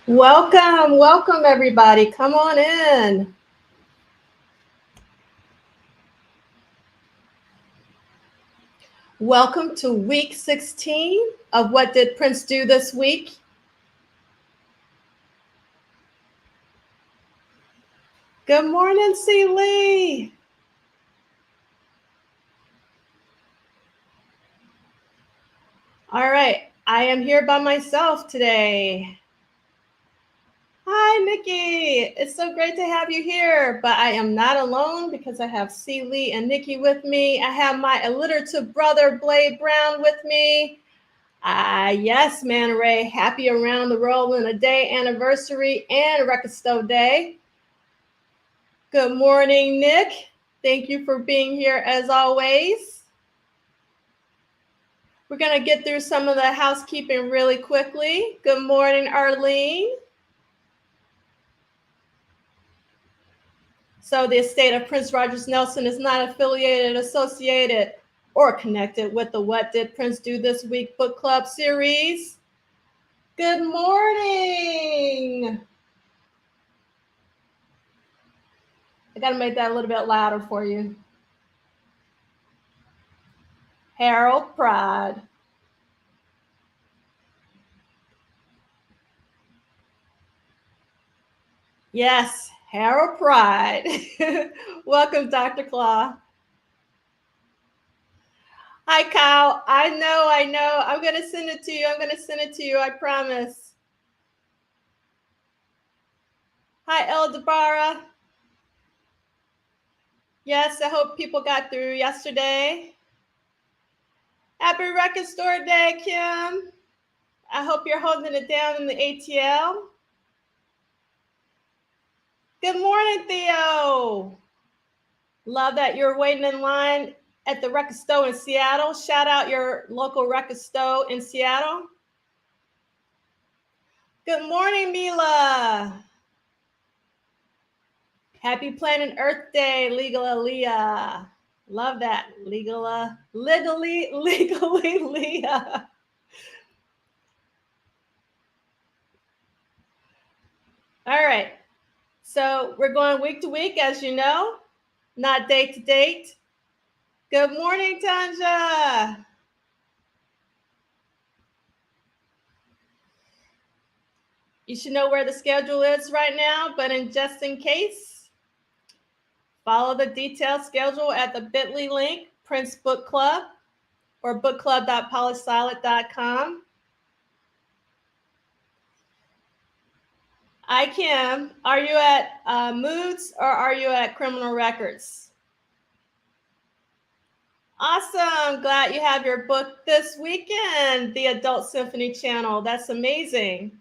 Welcome, welcome everybody. Come on in. Welcome to week 16 of What Did Prince Do This Week? Good morning, C. Lee. All right, I am here by myself today. Hi, Nikki. It's so great to have you here, but I am not alone because I have C. Lee and Nikki with me. I have my alliterative brother, Blade Brown, with me. Yes, Man Ray, happy Around the Rolling a Day anniversary and Record Store Day. Good morning, Nick. Thank you for being here as always. We're going to get through some of the housekeeping really quickly. Good morning, Arlene. So the estate of Prince Rogers Nelson is not affiliated, associated, or connected with the What Did Prince Do This Week Book Club series. Good morning. I got to make that a little bit louder for you. Harold Pride. Yes, Harold Pride. Welcome, Dr. Claw. Hi, Kyle. I know. I'm going to send it to you. I promise. Hi, El Dabara. Yes, I hope people got through yesterday. Happy Record Store Day, Kim. I hope you're holding it down in the ATL. Good morning, Theo. Love that you're waiting in line at the record store in Seattle. Shout out your local record store in Seattle. Good morning, Mila. Happy Planet Earth Day, Legal Leah. Love that. Legally Leah. All right. So we're going week to week, as you know, not date to date. Good morning, Tanja. You should know where the schedule is right now, but just in case, follow the detailed schedule at the bit.ly link, Prince Book Club, or bookclub.polysilent.com. I Kim, are you at Moods or are you at Criminal Records? Awesome. Glad you have your book this weekend, the Adult Symphony Channel. That's amazing.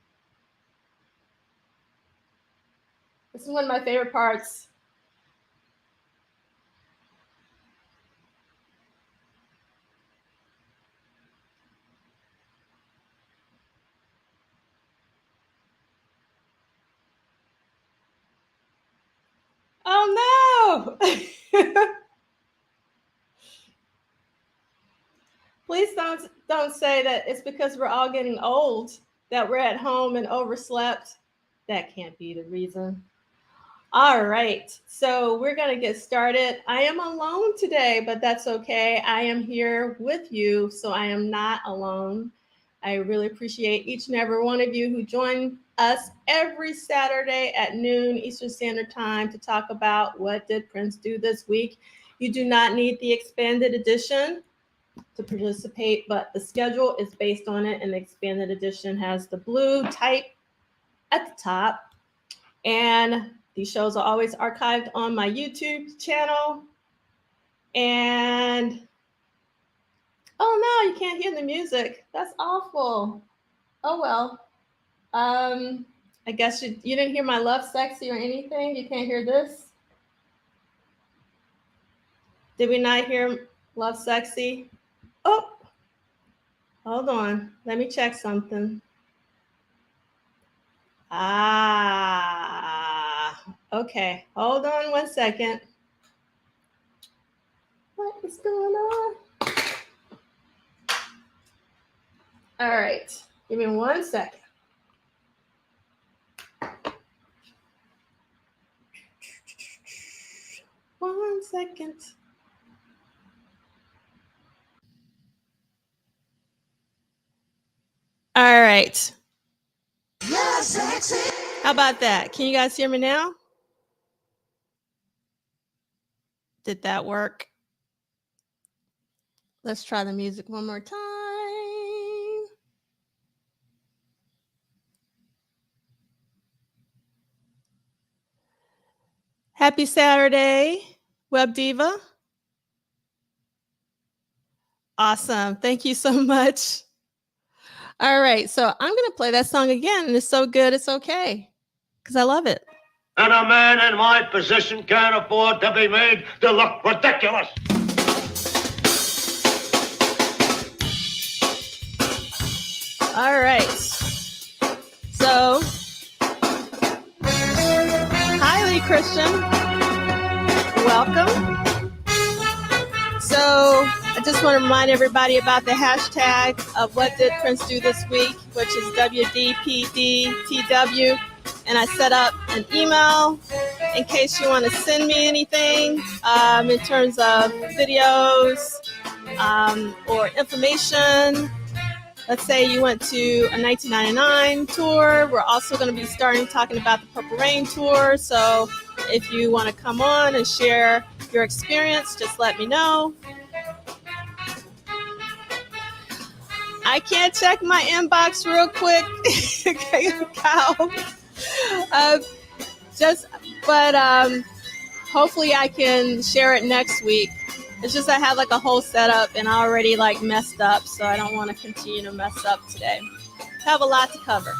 This is one of my favorite parts. Oh no! Please don't say that it's because we're all getting old that we're at home and overslept. That can't be the reason. All right, so we're going to get started. I am alone today, but that's okay. I am here with you, so I am not alone. I really appreciate each and every one of you who join us every Saturday at noon Eastern Standard Time to talk about what did Prince do this week. You do not need the expanded edition to participate, but the schedule is based on it, and the expanded edition has the blue type at the top. And these shows are always archived on my YouTube channel. And oh no, you can't hear the music. That's awful. Oh well. I guess you didn't hear my Love Sexy or anything. You can't hear this. Did we not hear Love Sexy? Oh, hold on. Let me check something. Okay. Hold on one second. What is going on? All right. Give me 1 second. 1 second. All right. How about that? Can you guys hear me now? Did that work? Let's try the music one more time. Happy Saturday, Web Diva. Awesome. Thank you so much. All right. So I'm going to play that song again. And it's so good, it's okay. Because I love it. And a man in my position can't afford to be made to look ridiculous. All right. So, hi, Lee Christian. Welcome. So, I just want to remind everybody about the hashtag of what did Prince do this week, which is WDPDTW. And I set up an email in case you want to send me anything in terms of videos or information. Let's say you went to a 1999 tour. We're also going to be starting talking about the Purple Rain tour. So if you want to come on and share your experience, just let me know. I can't check my inbox real quick, Kyle. But hopefully I can share it next week. It's just I have like a whole setup and I already like messed up, so I don't want to continue to mess up today. I have a lot to cover.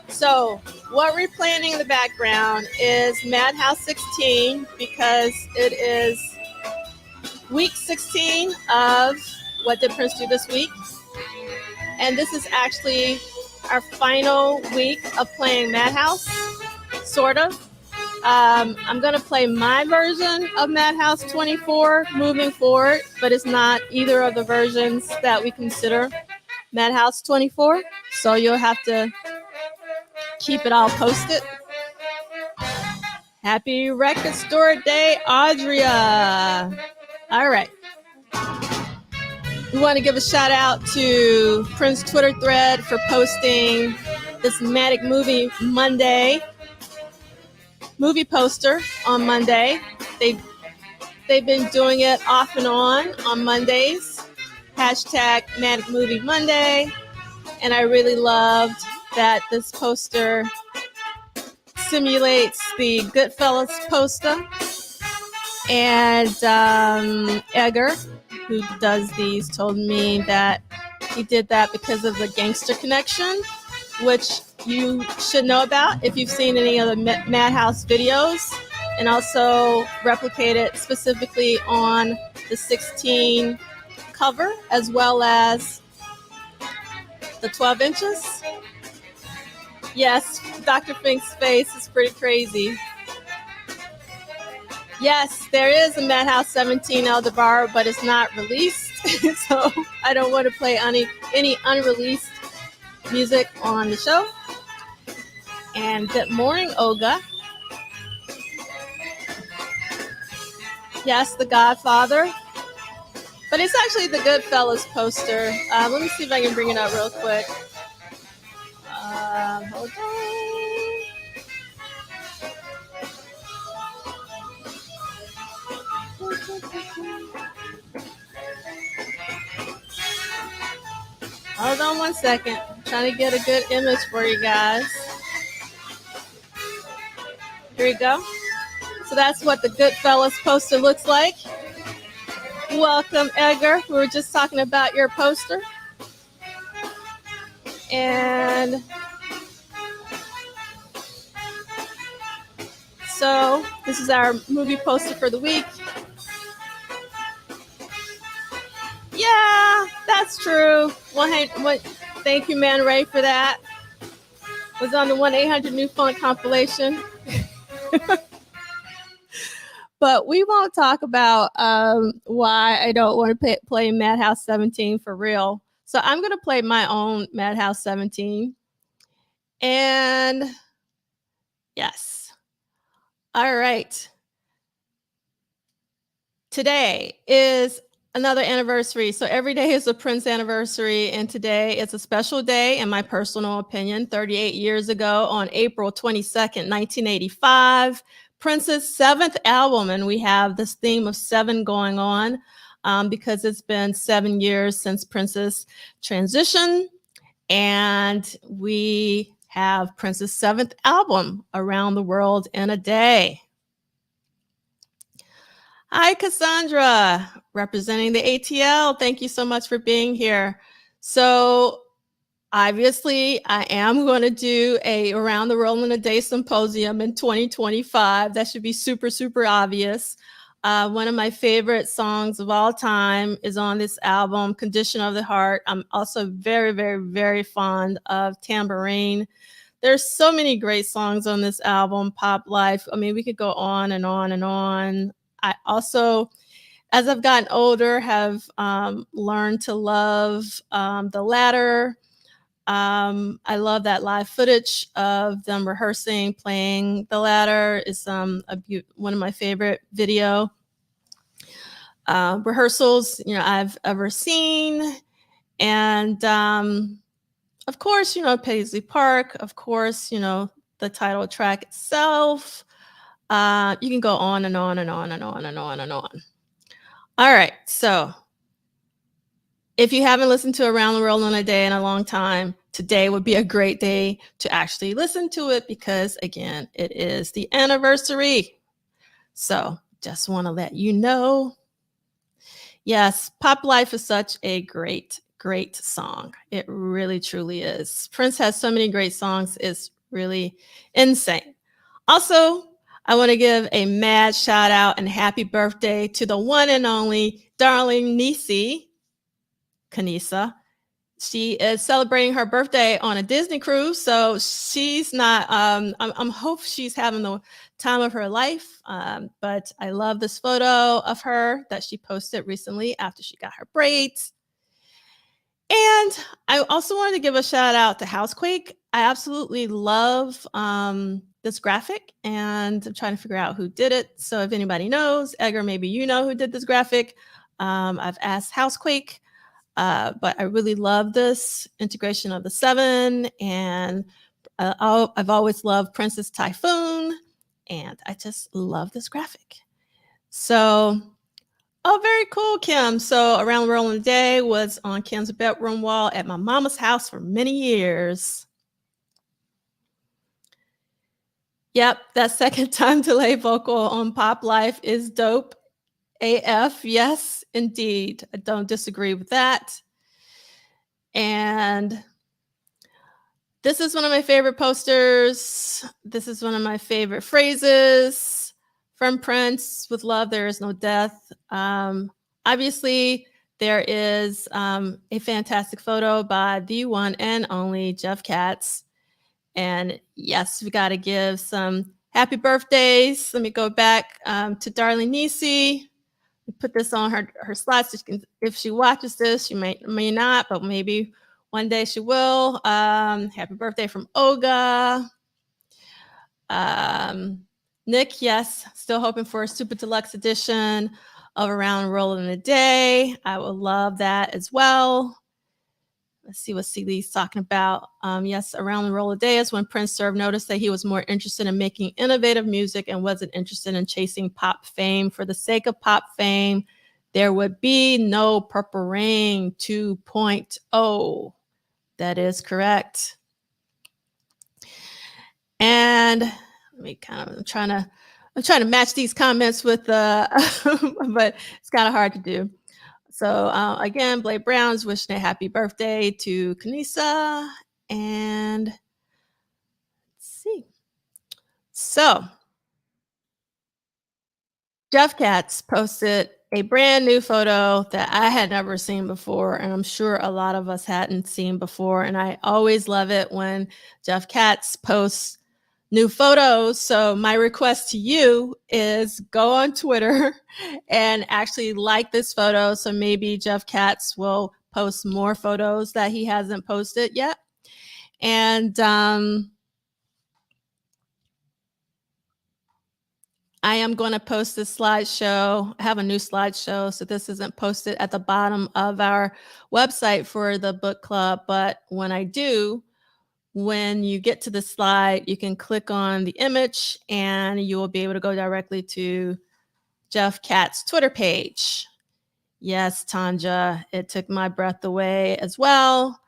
So what we're planning in the background is Madhouse 16 because it is week 16 of What Did Prince Do This Week? And this is actually our final week of playing Madhouse, sort of. I'm going to play my version of Madhouse 24 moving forward, but it's not either of the versions that we consider Madhouse 24. So you'll have to keep it all posted. Happy Record Store Day, Audria. All right. We want to give a shout out to Prince Twitter thread for posting this Matic Movie Monday movie poster on Monday. They've been doing it off and on Mondays. Hashtag Matic Movie Monday. And I really loved that this poster simulates the Goodfellas poster. And Edgar, who does these, told me that he did that because of the gangster connection, which you should know about if you've seen any of the Madhouse videos, and also replicate it specifically on the 16 cover as well as the 12 inches. Yes, Dr. Fink's face is pretty crazy. Yes, there is a Madhouse 17 Eldebar, but it's not released, so I don't want to play any unreleased music on the show. And good morning, Olga. Yes, The Godfather. But it's actually the Goodfellas poster. Let me see if I can bring it up real quick. Hold on. Hold on 1 second. I'm trying to get a good image for you guys. Here we go. So that's what the Goodfellas poster looks like. Welcome, Edgar. We were just talking about your poster. And so this is our movie poster for the week. Yeah, that's true. Thank you, Man Ray, for that. Was on the 1-800 New Phone compilation. But we won't talk about why I don't want to play Madhouse 17 for real. So I'm going to play my own Madhouse 17. And yes. All right. today is another anniversary. So every day is a Prince anniversary, and today is a special day, in my personal opinion. 38 years ago, on April 22nd, 1985, Prince's seventh album, and we have this theme of seven going on because it's been 7 years since Prince's transition, and we have Prince's seventh album, Around the World in a Day. Hi, Cassandra, representing the ATL. Thank you so much for being here. So obviously, I am going to do a Around the World in a Day symposium in 2025. That should be super, super obvious. One of my favorite songs of all time is on this album, Condition of the Heart. I'm also very, very, very fond of Tambourine. There's so many great songs on this album, Pop Life. I mean, we could go on and on and on. I also, as I've gotten older, have learned to love The Ladder. I love that live footage of them rehearsing, playing The Ladder is one of my favorite video rehearsals I've ever seen. And of course, Paisley Park, of course, the title track itself. You can go on and on and on and on and on and on. All right. So if you haven't listened to Around the World in a Day in a long time, today would be a great day to actually listen to it because, again, it is the anniversary. So just want to let you know. Yes, Pop Life is such a great, great song. It really, truly is. Prince has so many great songs. It's really insane. Also, I want to give a mad shout out and happy birthday to the one and only darling Niecy, Kanisa. She is celebrating her birthday on a Disney cruise, so she's not. I'm hope she's having the time of her life. But I love this photo of her that she posted recently after she got her braids. And I also wanted to give a shout out to Housequake. I absolutely love this graphic, and I'm trying to figure out who did it. So if anybody knows, Edgar, maybe you know who did this graphic. I've asked Housequake, but I really love this integration of the seven, and I've always loved Princess Typhoon, and I just love this graphic. So, oh, very cool, Kim. So Around the World in a Day was on Kim's bedroom wall at my mama's house for many years. Yep, that second time delay vocal on Pop Life is dope AF. Yes, indeed. I don't disagree with that. And this is one of my favorite posters. This is one of my favorite phrases from Prince. With love, there is no death. Obviously, there is a fantastic photo by the one and only Jeff Katz. And yes, we got to give some happy birthdays. Let me go back to darling Niecy. Put this on her slides. If she watches this, she may not, but maybe one day she will. Happy birthday from Olga. Nick, yes, still hoping for a super deluxe edition of Around the World in a Day. I would love that as well. Let's see what Sleazy's talking about. Yes, Around the World a Day is when Prince served notice that he was more interested in making innovative music and wasn't interested in chasing pop fame. For the sake of pop fame, there would be no Purple Rain 2.0. That is correct. And let me I'm trying to match these comments with but it's kind of hard to do. So again, Blake Brown's wishing a happy birthday to Kanisa. And let's see. So Jeff Katz posted a brand new photo that I had never seen before, and I'm sure a lot of us hadn't seen before. And I always love it when Jeff Katz posts new photos. So my request to you is go on Twitter and actually like this photo. So maybe Jeff Katz will post more photos that he hasn't posted yet. And I am going to post this slideshow. I have a new slideshow, so this isn't posted at the bottom of our website for the book club. But when I do, when you get to the slide, you can click on the image and you will be able to go directly to Jeff Katz's Twitter page. Yes, Tanja, it took my breath away as well.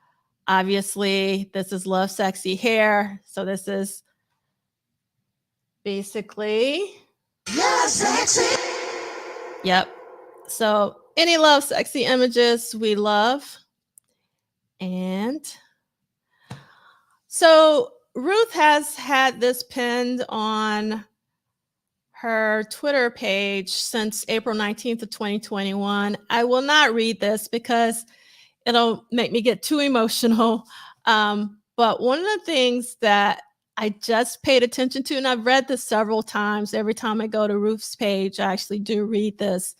Obviously, this is Love Sexy Hair. So this is basically Love Sexy. Yep. So any Love Sexy images we love. And so Ruth has had this pinned on her Twitter page since April 19th of 2021. I will not read this because it'll make me get too emotional. But one of the things that I just paid attention to, and I've read this several times, every time I go to Ruth's page, I actually do read this,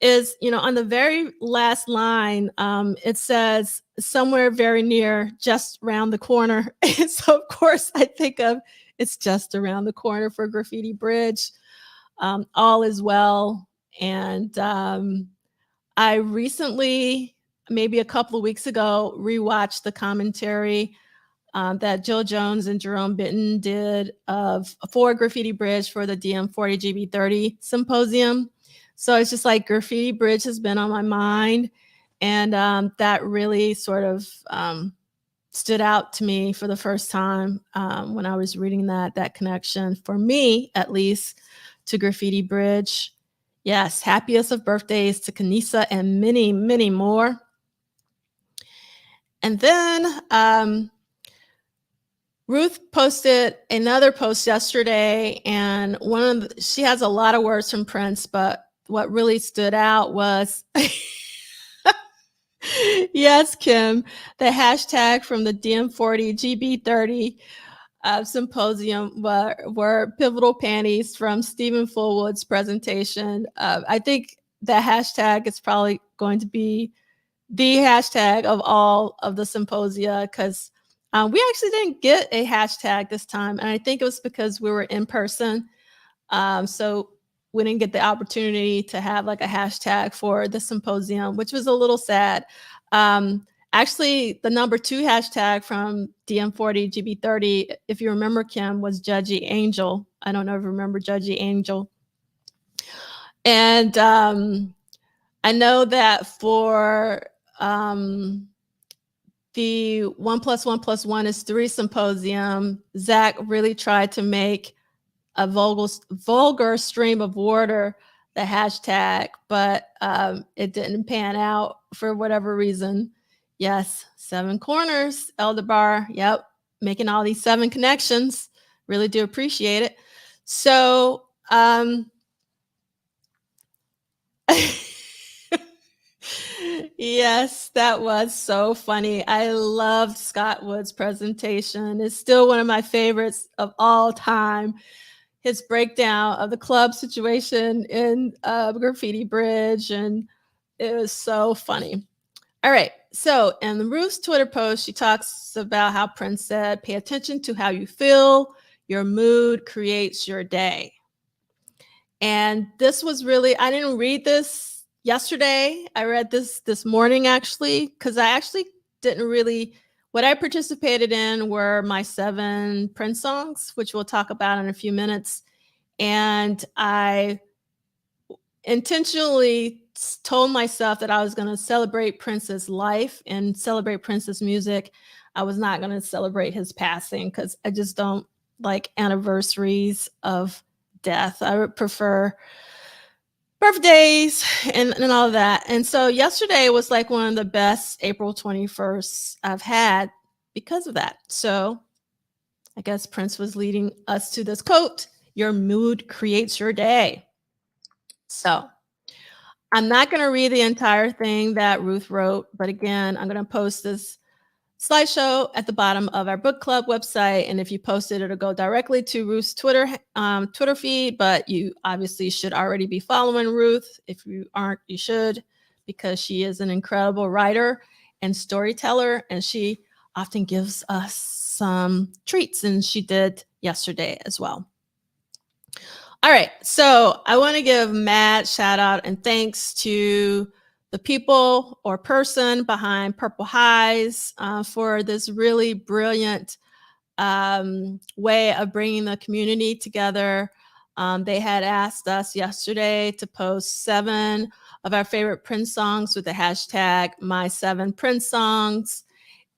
is, on the very last line, it says somewhere very near, just around the corner. And so, of course, I think of it's just around the corner for Graffiti Bridge. All is well. And I recently, maybe a couple of weeks ago, rewatched the commentary that Jill Jones and Jerome Benton did for Graffiti Bridge for the DM40 GB30 symposium. So it's just like Graffiti Bridge has been on my mind. And that really sort of stood out to me for the first time when I was reading that connection, for me at least, to Graffiti Bridge. Yes, happiest of birthdays to Kanisa and many, many more. And then Ruth posted another post yesterday, and she has a lot of words from Prince, but what really stood out was, yes, Kim, the hashtag from the DM40 GB30 symposium were pivotal panties from Stephen Fullwood's presentation. I think that hashtag is probably going to be the hashtag of all of the symposia, because we actually didn't get a hashtag this time. And I think it was because we were in person. So we didn't get the opportunity to have like a hashtag for the symposium, which was a little sad. Actually, the number 2 hashtag from DM40 GB30, if you remember, Kim, was Judgy Angel. I don't know if you remember Judgy Angel. And I know that for the 1 + 1 + 1 is 3 symposium, Zach really tried to make a vulgar stream of water the hashtag, but it didn't pan out for whatever reason. Yes, 7 corners, Elderbar. Yep, making all these 7 connections. Really do appreciate it. So yes, that was so funny. I loved Scott Wood's presentation. It's still one of my favorites of all time. His breakdown of the club situation in Graffiti Bridge, and it was so funny. All right, so in Ruth's Twitter post, she talks about how Prince said, pay attention to how you feel. Your mood creates your day. And this was really, I didn't read this yesterday. I read this morning, actually, because I actually didn't really, what I participated in were my 7 Prince songs, which we'll talk about in a few minutes. And I intentionally told myself that I was going to celebrate Prince's life and celebrate Prince's music. I was not going to celebrate his passing, because I just don't like anniversaries of death. I would prefer birthdays and all of that. And so yesterday was like one of the best April 21st I've had because of that. So I guess Prince was leading us to this quote: your mood creates your day. So I'm not going to read the entire thing that Ruth wrote, but again, I'm going to post this slideshow at the bottom of our book club website. And if you post it, it'll go directly to Ruth's Twitter feed, but you obviously should already be following Ruth. If you aren't, you should, because she is an incredible writer and storyteller, and she often gives us some treats, and she did yesterday as well. All right. So I want to give mad shout out and thanks to the people or person behind Purple Highs for this really brilliant way of bringing the community together. They had asked us yesterday to post 7 of our favorite Prince songs with the hashtag My7Prince Songs.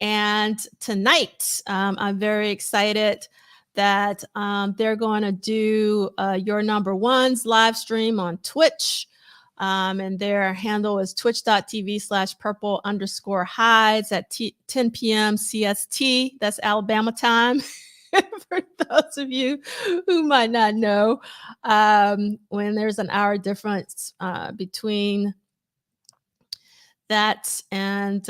And tonight, I'm very excited that they're going to do Your Number One's live stream on Twitch. And their handle is twitch.tv/purple_hides at 10 p.m. CST. That's Alabama time. For those of you who might not know, when there's an hour difference between that and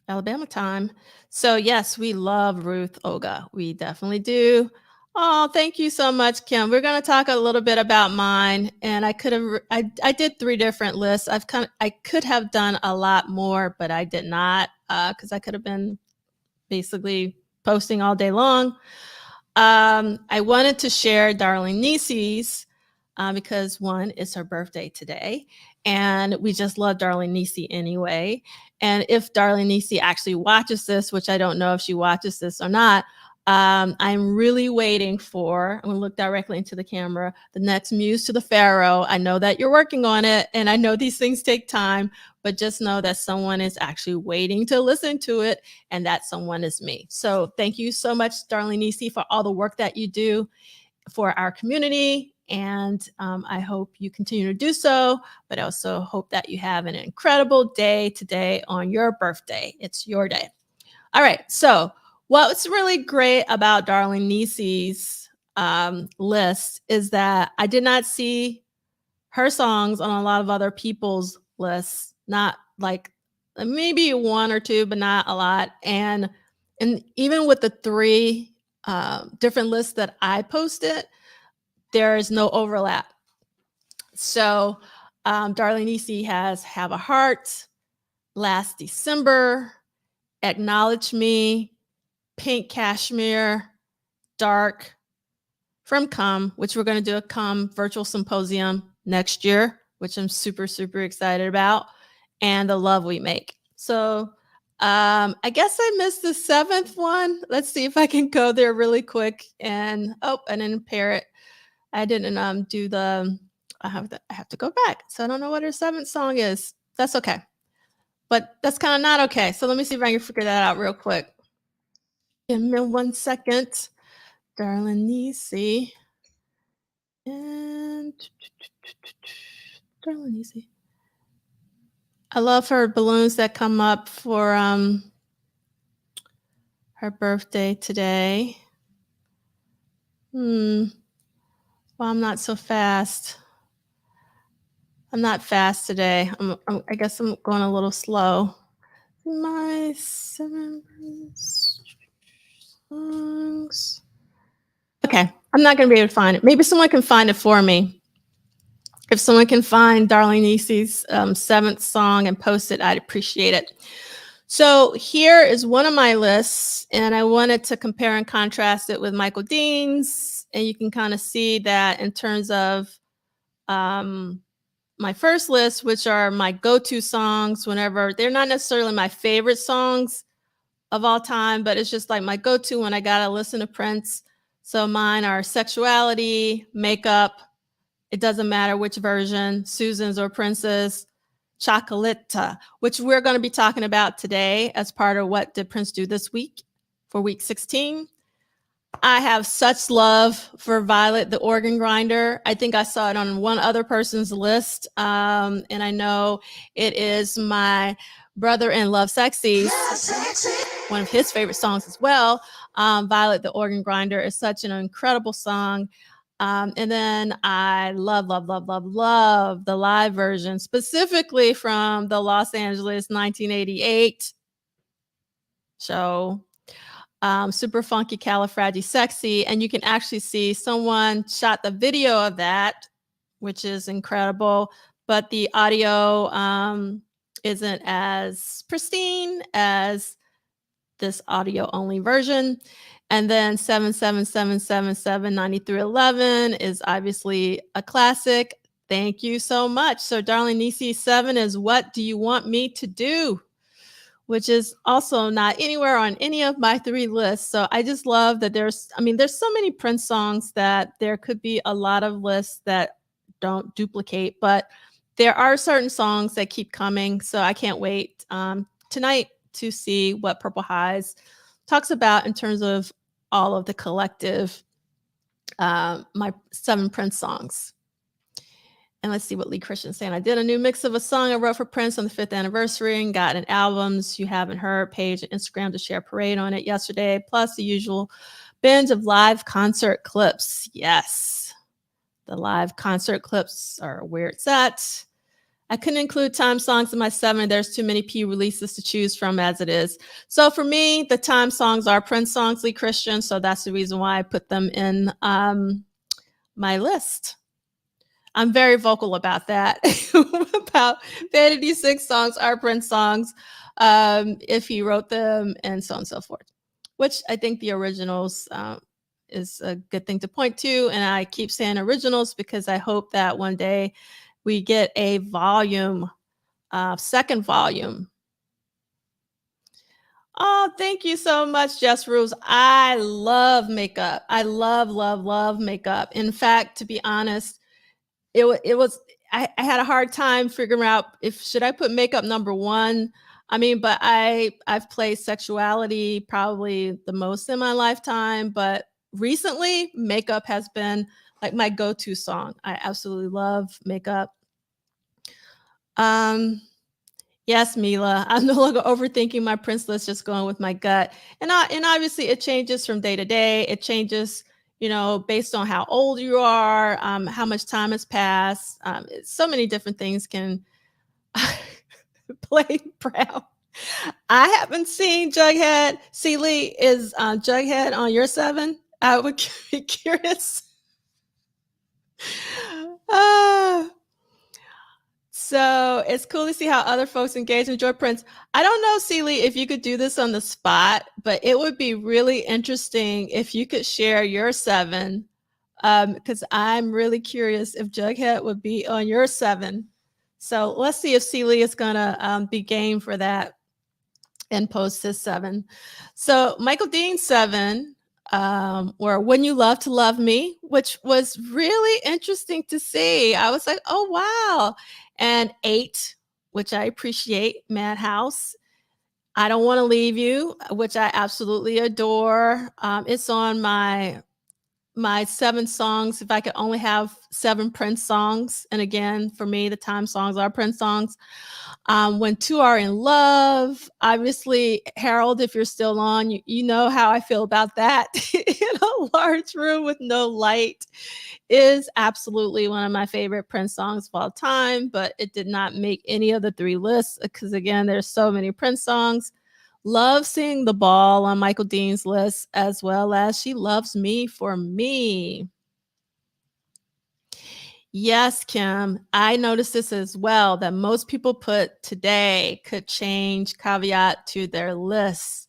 Alabama time. So yes, we love Ruth Oga. We definitely do. Oh, thank you so much, Kim. We're going to talk a little bit about mine, and I did 3 different lists. I could have done a lot more, but I did not because I could have been basically posting all day long. I wanted to share Darling Niecy's because 1, it's her birthday today, and we just love Darling Niecy anyway. And if Darling Niecy actually watches this, which I don't know if she watches this or not, I'm really waiting for, I'm going to look directly into the camera, the next Muse to the Pharaoh. I know that you're working on it, and I know these things take time, but just know that someone is actually waiting to listen to it, and that someone is me. So thank you so much, Darling Niecy, for all the work that you do for our community. And I hope you continue to do so, but I also hope that you have an incredible day today on your birthday. It's your day. All right. So what's really great about Darling Niecy's list is that I did not see her songs on a lot of other people's lists, not like maybe 1 or 2, but not a lot. And even with the 3 different lists that I posted, there is no overlap. So Darling Niecy has Have a Heart, Last December, Acknowledge Me, Pink Cashmere, Dark, from Come, which we're going to do a Come virtual symposium next year, which I'm super, super excited about, and The Love We Make. So I guess I missed the 7th one. Let's see if I can go there really quick. And I didn't pair it. I didn't do the, I have to go back. So I don't know what her 7th song is. That's okay. But that's kind of not okay. So let me see if I can figure that out real quick. Give me 1 second. Darling Niecy. And Darling Niecy. I love her balloons that come up for her birthday today. Well, I'm not so fast. I'm not fast today. I guess I'm going a little slow. My 7 songs. Okay, I'm not going to be able to find it. Maybe someone can find it for me. If someone can find Darling Niecy's 7th song and post it, I'd appreciate it. So here is one of my lists, and I wanted to compare and contrast it with Michael Dean's, and you can kind of see that in terms of my first list, which are my go-to songs whenever, they're not necessarily my favorite songs of all time, but it's just like my go-to when I gotta listen to Prince. So mine are Sexuality, Makeup, it doesn't matter which version, Susan's or Prince's, Chocolata, which we're going to be talking about today as part of What Did Prince Do This Week for week 16. I have such love for Violet the Organ Grinder. I think I saw it on one other person's list, and I know it is my brother in Love Sexy, one of his favorite songs as well. Violet the Organ Grinder is such an incredible song. And then I love the live version, specifically from the Los Angeles 1988 show, Super Funky Califragisexy. And you can actually see someone shot the video of that, which is incredible, but the audio isn't as pristine as this audio only version. And then 777779311 is obviously a classic. Thank you so much. So Darling Nisi 7 is What Do You Want Me to Do? Which is also not anywhere on any of my 3 lists. So I just love that there's so many Prince songs that there could be a lot of lists that don't duplicate, but there are certain songs that keep coming. So I can't wait tonight to see what Purple Highs talks about in terms of all of the collective, my 7 Prince songs. And let's see what Lee Christian's saying. I did a new mix of a song I wrote for Prince on the 5th anniversary and got an albums you haven't heard page and Instagram to share parade on it yesterday, plus the usual binge of live concert clips. Yes, the live concert clips are where it's at. I couldn't include time songs in my 7. There's too many P releases to choose from as it is. So for me, the time songs are Prince songs, Lee Christian. So that's the reason why I put them in my list. I'm very vocal about that, about Vanity 6 songs are Prince songs, if he wrote them, and so on and so forth, which I think the originals is a good thing to point to. And I keep saying originals because I hope that one day we get a volume, second volume. Oh, thank you so much, Jess Rules. I love makeup. I love makeup. In fact, to be honest, it was I had a hard time figuring out if should I put makeup number 1. But I've played sexuality probably the most in my lifetime, but recently makeup has been like my go-to song. I absolutely love makeup. Yes, Mila, I'm no longer overthinking my Prince list, just going with my gut. And obviously it changes from day to day. It changes, based on how old you are, how much time has passed. So many different things can play Brown. I haven't seen Jughead. Celie, is Jughead on your 7? I would be curious. So it's cool to see how other folks engage and enjoy Prince. I don't know, Celie, if you could do this on the spot, but it would be really interesting if you could share your 7, because I'm really curious if Jughead would be on your 7. So let's see if Celie is going to be game for that and post his 7. So Michael Dean's 7 or When You Love to Love Me, which was really interesting to see. I was like, oh, wow. And 8, which I appreciate, Madhouse. I Don't Want to Leave You, which I absolutely adore. It's on my 7 songs. If I could only have 7 Prince songs. And again, for me, the time songs are Prince songs. When Two Are in Love, obviously, Harold, if you're still on, you know how I feel about that. In a large room with no light is absolutely one of my favorite Prince songs of all time, but it did not make any of the 3 lists because, again, there's so many Prince songs. Love Seeing the Ball on Michael Dean's list, as well as She Loves Me for Me. Yes, Kim, I noticed this as well, that most people put today could change caveat to their lists.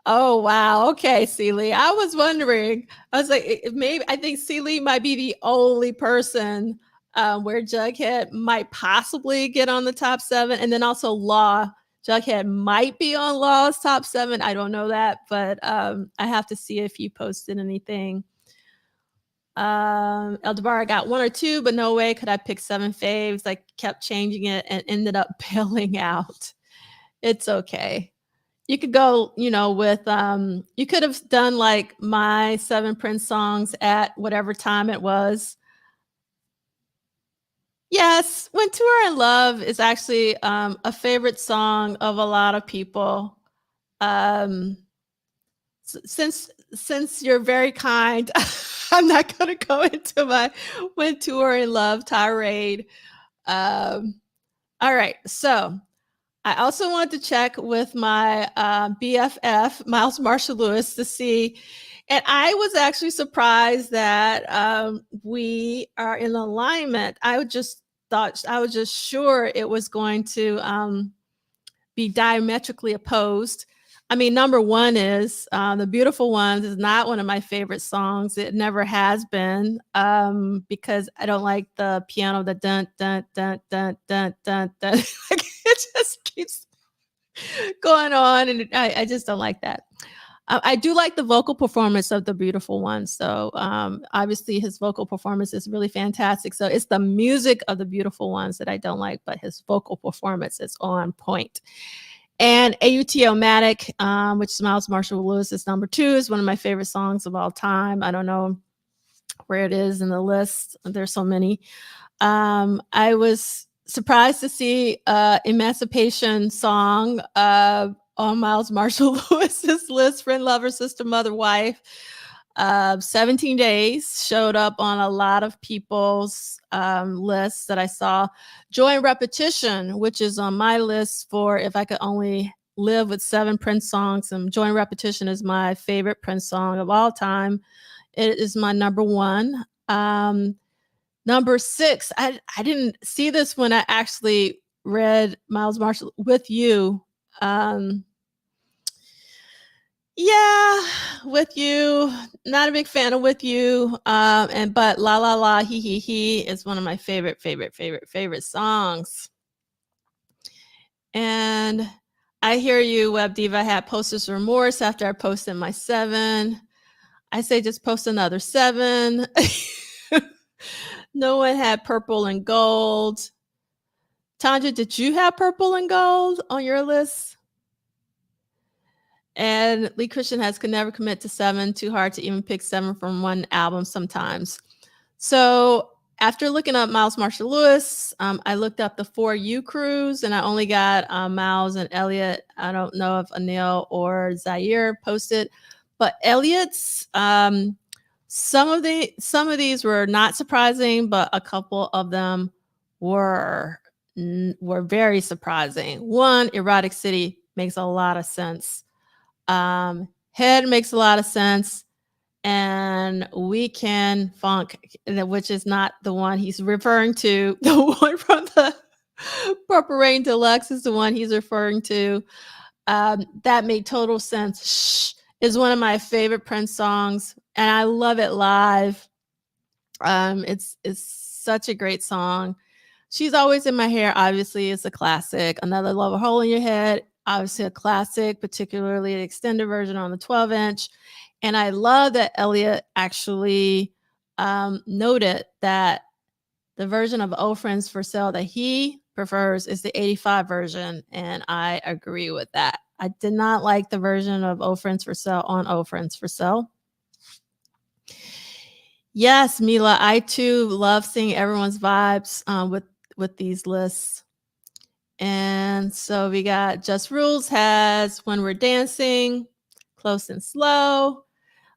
Oh, wow. Okay, Celie. I was wondering. I was like, maybe I think Celie might be the only person where Jughead might possibly get on the top 7. And then also Law. Jughead might be on Law's top 7. I don't know that, but I have to see if you posted anything. Eldebar got 1 or 2, but no way could I pick 7 faves. I kept changing it and ended up bailing out. It's okay. You could go, with you could have done like my 7 Prince songs at whatever time it was. Yes, When Two Are in Love is actually a favorite song of a lot of people. Since you're very kind, I'm not going to go into my When Two Are in Love tirade. All right, so I also wanted to check with my BFF, Miles Marshall Lewis, to see. And I was actually surprised that we are in alignment. I was just sure it was going to be diametrically opposed. I mean, number one is The Beautiful Ones is not one of my favorite songs. It never has been because I don't like the piano, the dun, dun, dun, dun, dun, dun, dun. Like, it just keeps going on. And I just don't like that. I do like the vocal performance of The Beautiful One. So obviously his vocal performance is really fantastic. So it's the music of The Beautiful Ones that I don't like, but his vocal performance is on point. And AUTO-matic, which is Miles Marshall Lewis is number 2, is one of my favorite songs of all time. I don't know where it is in the list. There's so many. I was surprised to see Emancipation song on Miles Marshall Lewis's list, Friend, Lover, Sister, Mother, Wife. 17 Days showed up on a lot of people's lists that I saw. Joy and Repetition, which is on my list for if I could only live with 7 Prince songs. And Joy and Repetition is my favorite Prince song of all time. It is my number 1. Number 6, I didn't see this when I actually read Miles Marshall, With You. Yeah, With You. Not a big fan of With You. But La La La He He He is one of my favorite songs. And I hear you, Web Diva. I had Poster's Remorse after I posted my 7. I say just post another 7. No one had Purple and Gold. Tanja, did you have Purple and Gold on your list? And Lee Christian has could never commit to 7. Too hard to even pick 7 from one album sometimes. So after looking up Miles Marshall Lewis, I looked up the 4U crews, and I only got Miles and Elliot. I don't know if Anil or Zaire posted, but Elliot's some of these were not surprising, but a couple of them were very surprising. One, Erotic City makes a lot of sense. Head makes a lot of sense. And Weekend Funk, which is not the one he's referring to. The one from the Purple Rain Deluxe is the one he's referring to. That made total sense. Shh is one of my favorite Prince songs, and I love it live. It's such a great song. She's Always in My Hair, obviously, is a classic. Another Love, a Hole in Your Head, obviously a classic, particularly the extended version on the 12-inch. And I love that Elliot actually noted that the version of Old Friends for Sale that he prefers is the 85 version. And I agree with that. I did not like the version of Old Friends for Sale on Old Friends for Sale. Yes, Mila, I too love seeing everyone's vibes with these lists. And so we got Just Rules has When We're Dancing, Close and Slow,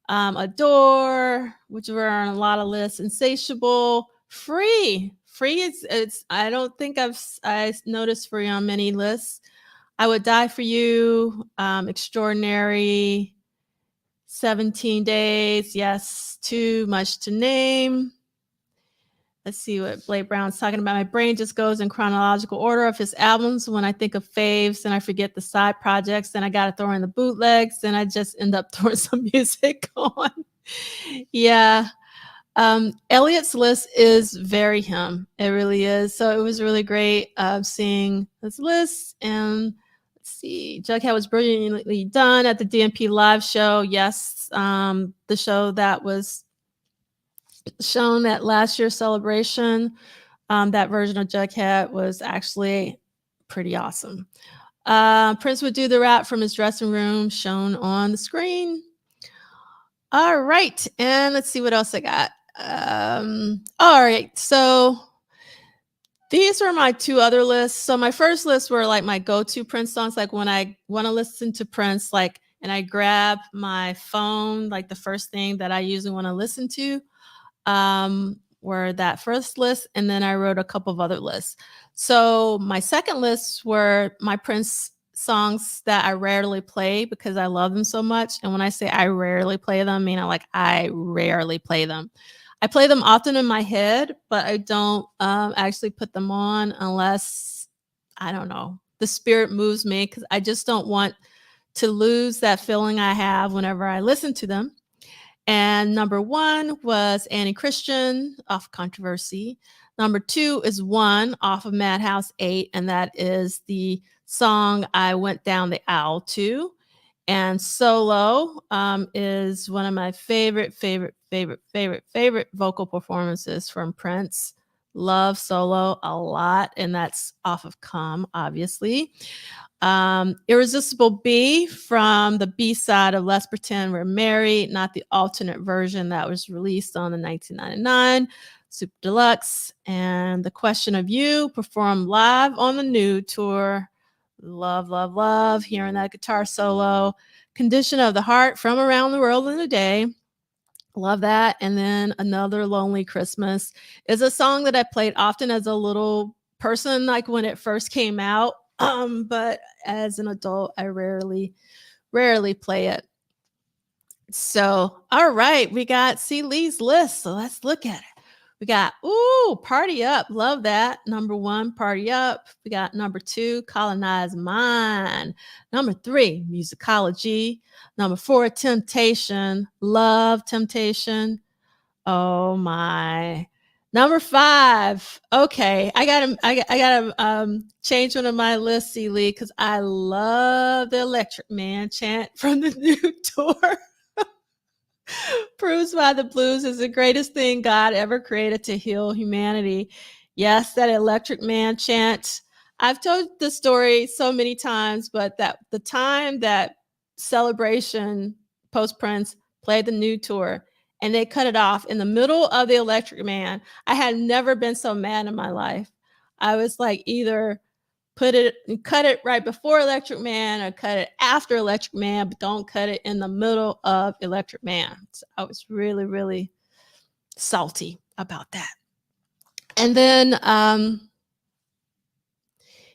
Adore, which were on a lot of lists, Insatiable, Free it's I don't think I noticed Free on many lists. I Would Die for You, Extraordinary, 17 Days, yes, Too Much to Name. Let's see what Blake Brown's talking about. My brain just goes in chronological order of his albums. When I think of faves, and I forget the side projects, then I got to throw in the bootlegs, and I just end up throwing some music on. Yeah. Elliot's list is very him. It really is. So it was really great seeing this list. And let's see, Jughead was brilliantly done at the DMP live show. Yes, the show that was shown at last year's celebration. That version of Jughead was actually pretty awesome. Prince would do the rap from his dressing room, shown on the screen. All right, and let's see what else I got. All right, so these are my 2 other lists. So my first list were like my go-to Prince songs, like when I want to listen to Prince, like, and I grab my phone, like the first thing that I usually want to listen to. Were that first list, and then I wrote a couple of other lists. So my second list were my Prince songs that I rarely play because I love them so much. And when I say I rarely play them, I mean I rarely play them. I play them often in my head, but I don't actually put them on unless, I don't know, the spirit moves me, because I just don't want to lose that feeling I have whenever I listen to them. And number 1 was Annie Christian off Controversy. Number 2 is One off of Madhouse 8, and that is the song I went down the aisle to. And Solo is one of my favorite vocal performances from Prince. Love Solo a lot, and that's off of Come, obviously. Irresistible B from the B-side of Let's Pretend We're Married, not the alternate version that was released on the 1999 Super Deluxe. And The Question of You performed live on the Nude tour. Love, love, love hearing that guitar solo. Condition of the Heart from Around the World in a Day. Love that. And then Another Lonely Christmas is a song that I played often as a little person, like when it first came out. But as an adult, I rarely play it. So, all right, we got C. Lee's list. So let's look at it. We got, Party Up. Love that. Number 1, Party Up. We got number 2, Colonize Mine. Number 3, Musicology. Number 4, Temptation. Love Temptation. Oh my. Number 5. Okay, I gotta change one of my lists, C. Lee, because I love the Electric Man chant from the new tour. Proves why the blues is the greatest thing God ever created to heal humanity. Yes, that Electric Man chant. I've told the story so many times, but that the time that Celebration post Prince played the new tour and they cut it off in the middle of the Electric Man, I had never been so mad in my life. I was like, either cut it right before Electric Man or cut it after Electric Man, but don't cut it in the middle of Electric Man. So I was really, really salty about that. And then,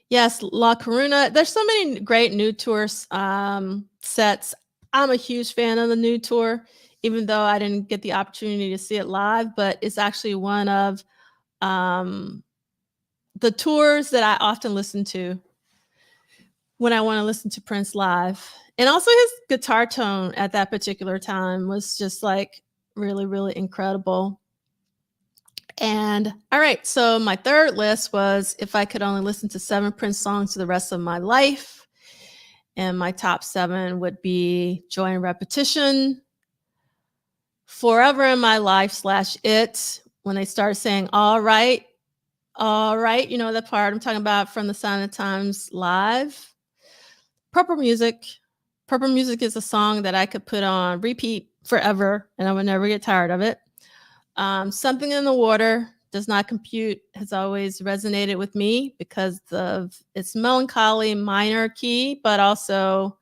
yes, La Coruna. There's so many great new tour sets. I'm a huge fan of the new tour, even though I didn't get the opportunity to see it live, but it's actually one of the tours that I often listen to when I want to listen to Prince live. And also his guitar tone at that particular time was just like really, really incredible. And all right, so my third list was if I could only listen to 7 Prince songs for the rest of my life. And my top 7 would be Joy and Repetition, Forever in My Life / It, when they started saying, all right, you know, the part I'm talking about from the Sign of the Times live. Purple Music. Purple Music is a song that I could put on repeat forever and I would never get tired of it. Something in the Water, Does Not Compute, has always resonated with me because of its melancholy minor key, but also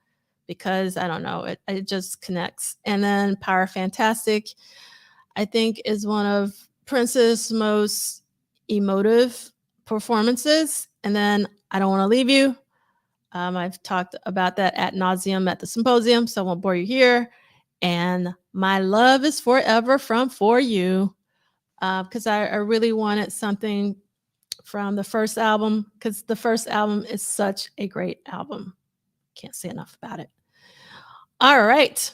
because, I don't know, it just connects. And then Power Fantastic, I think, is one of Prince's most emotive performances. And then I Don't Want to Leave You. I've talked about that ad nauseum at the symposium, so I won't bore you here. And My Love Is Forever from For You, because I really wanted something from the first album, because the first album is such a great album. Can't say enough about it. All right.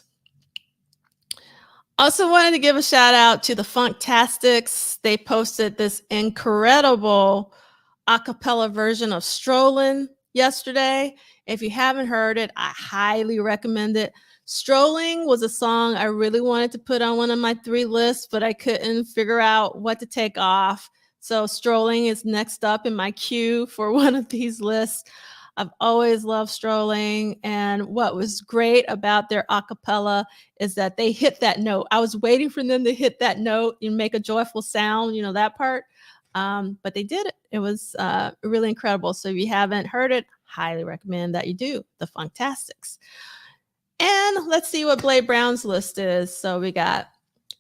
Also wanted to give a shout out to the Funktastics. They posted this incredible a cappella version of Strolling yesterday. If you haven't heard it, I highly recommend it. Strolling was a song I really wanted to put on one of my 3 lists, but I couldn't figure out what to take off. So Strolling is next up in my queue for one of these lists. I've always loved Strolling, and what was great about their a cappella is that they hit that note. I was waiting for them to hit that note and make a joyful sound, you know, that part. But they did it. It was really incredible. So if you haven't heard it, highly recommend that you do. The Funktastics. And let's see what Blade Brown's list is. So we got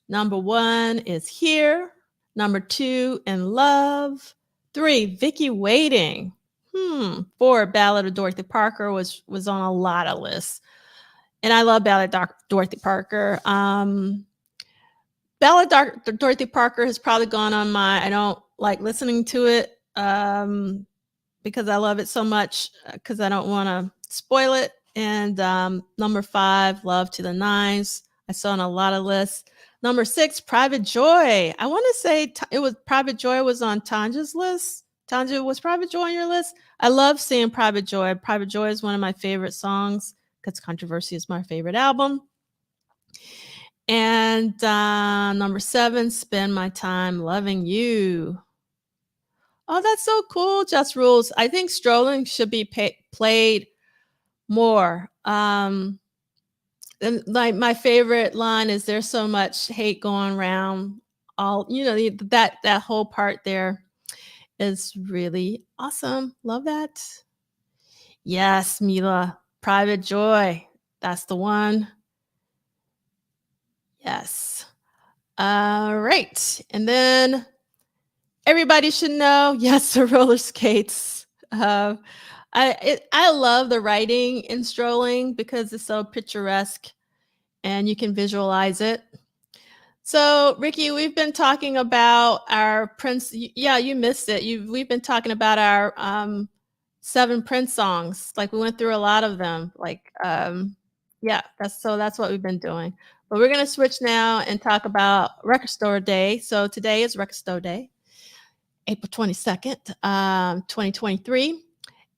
number 1 is Here. Number 2, In Love. 3, Vicky Waiting. 4, Ballad of Dorothy Parker was on a lot of lists. And I love Ballad of Dorothy Parker. Ballad Dorothy Parker has probably gone on my, I don't like listening to it because I love it so much, because I don't want to spoil it. And number 5, Love to the Nines. I saw on a lot of lists. Number 6, Private Joy. I want to say it was Private Joy was on Tanja's list. Tanja, was Private Joy on your list? I love seeing Private Joy. Private Joy is one of my favorite songs because Controversy is my favorite album. And number 7, Spend My Time Loving You. Oh, that's so cool. Just Rules. I think Strolling should be played more. And like my favorite line is, "There's so much hate going around." All that whole part there is really awesome. Love that. Yes, Mila. Private Joy. That's the one. Yes. All right. And then everybody should know, yes, the roller skates. I love the writing in Strolling because it's so picturesque and you can visualize it. So, Ricky, we've been talking about our Prince. Yeah, you missed it. We've been talking about our 7 Prince songs. Like we went through a lot of them. Like, yeah, that's what we've been doing. But we're gonna switch now and talk about Record Store Day. So today is Record Store Day, April 22nd, 2023.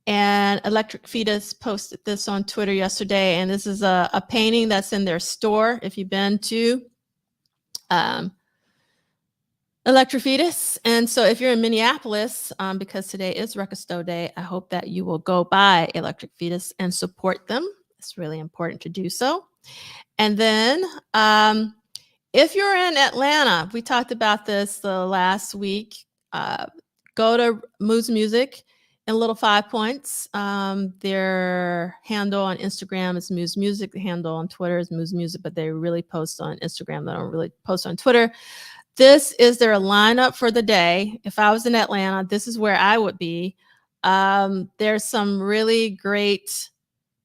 And Electric Fetus posted this on Twitter yesterday. And this is a painting that's in their store. If you've been to Electric Fetus. And so if you're in Minneapolis, because today is Record Store Day, I hope that you will go by Electric Fetus and support them. It's really important to do so. And then if you're in Atlanta, we talked about this the last week, go to Moose Music and Little 5 Points. Their handle on Instagram is Moose Music. The handle on Twitter is Moose Music, but they really post on Instagram. They don't really post on Twitter. This is their lineup for the day. If I was in Atlanta, this is where I would be. There's some really great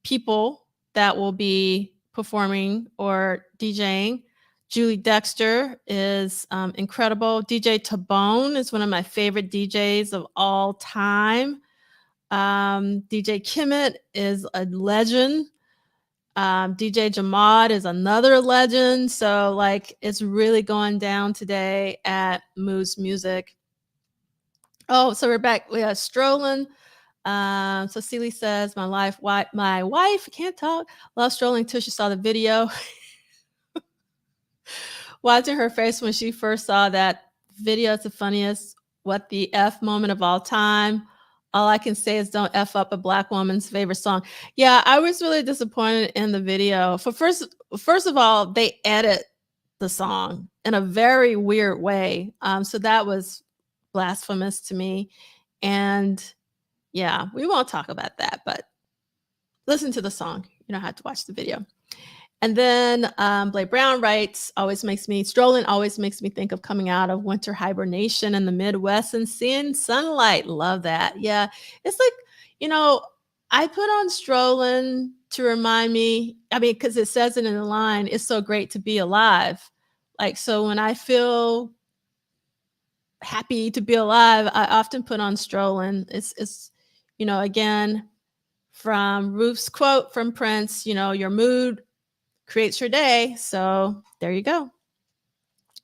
people that will be performing or DJing. Julie Dexter is incredible. DJ Tabone is one of my favorite DJs of all time. DJ Kimmett is a legend. DJ Jamad is another legend. So like it's really going down today at Moose Music. Oh, so we're back. We have Strolling. So Celie says, my wife can't talk. Love Strolling till she saw the video. Watching her face when she first saw that video, it's the funniest. What the F moment of all time. All I can say is don't F up a Black woman's favorite song. Yeah, I was really disappointed in the video. First of all, they edit the song in a very weird way. So that was blasphemous to me. And yeah, we won't talk about that, but listen to the song. You don't have to watch the video. And then Blake Brown writes, Strolling always makes me think of coming out of winter hibernation in the Midwest and seeing sunlight. Love that. Yeah. It's like, I put on Strolling to remind me, because it says it in the line, it's so great to be alive. Like, so when I feel happy to be alive, I often put on Strolling. It's again, from Ruth's quote from Prince, your mood creates your day. So there you go.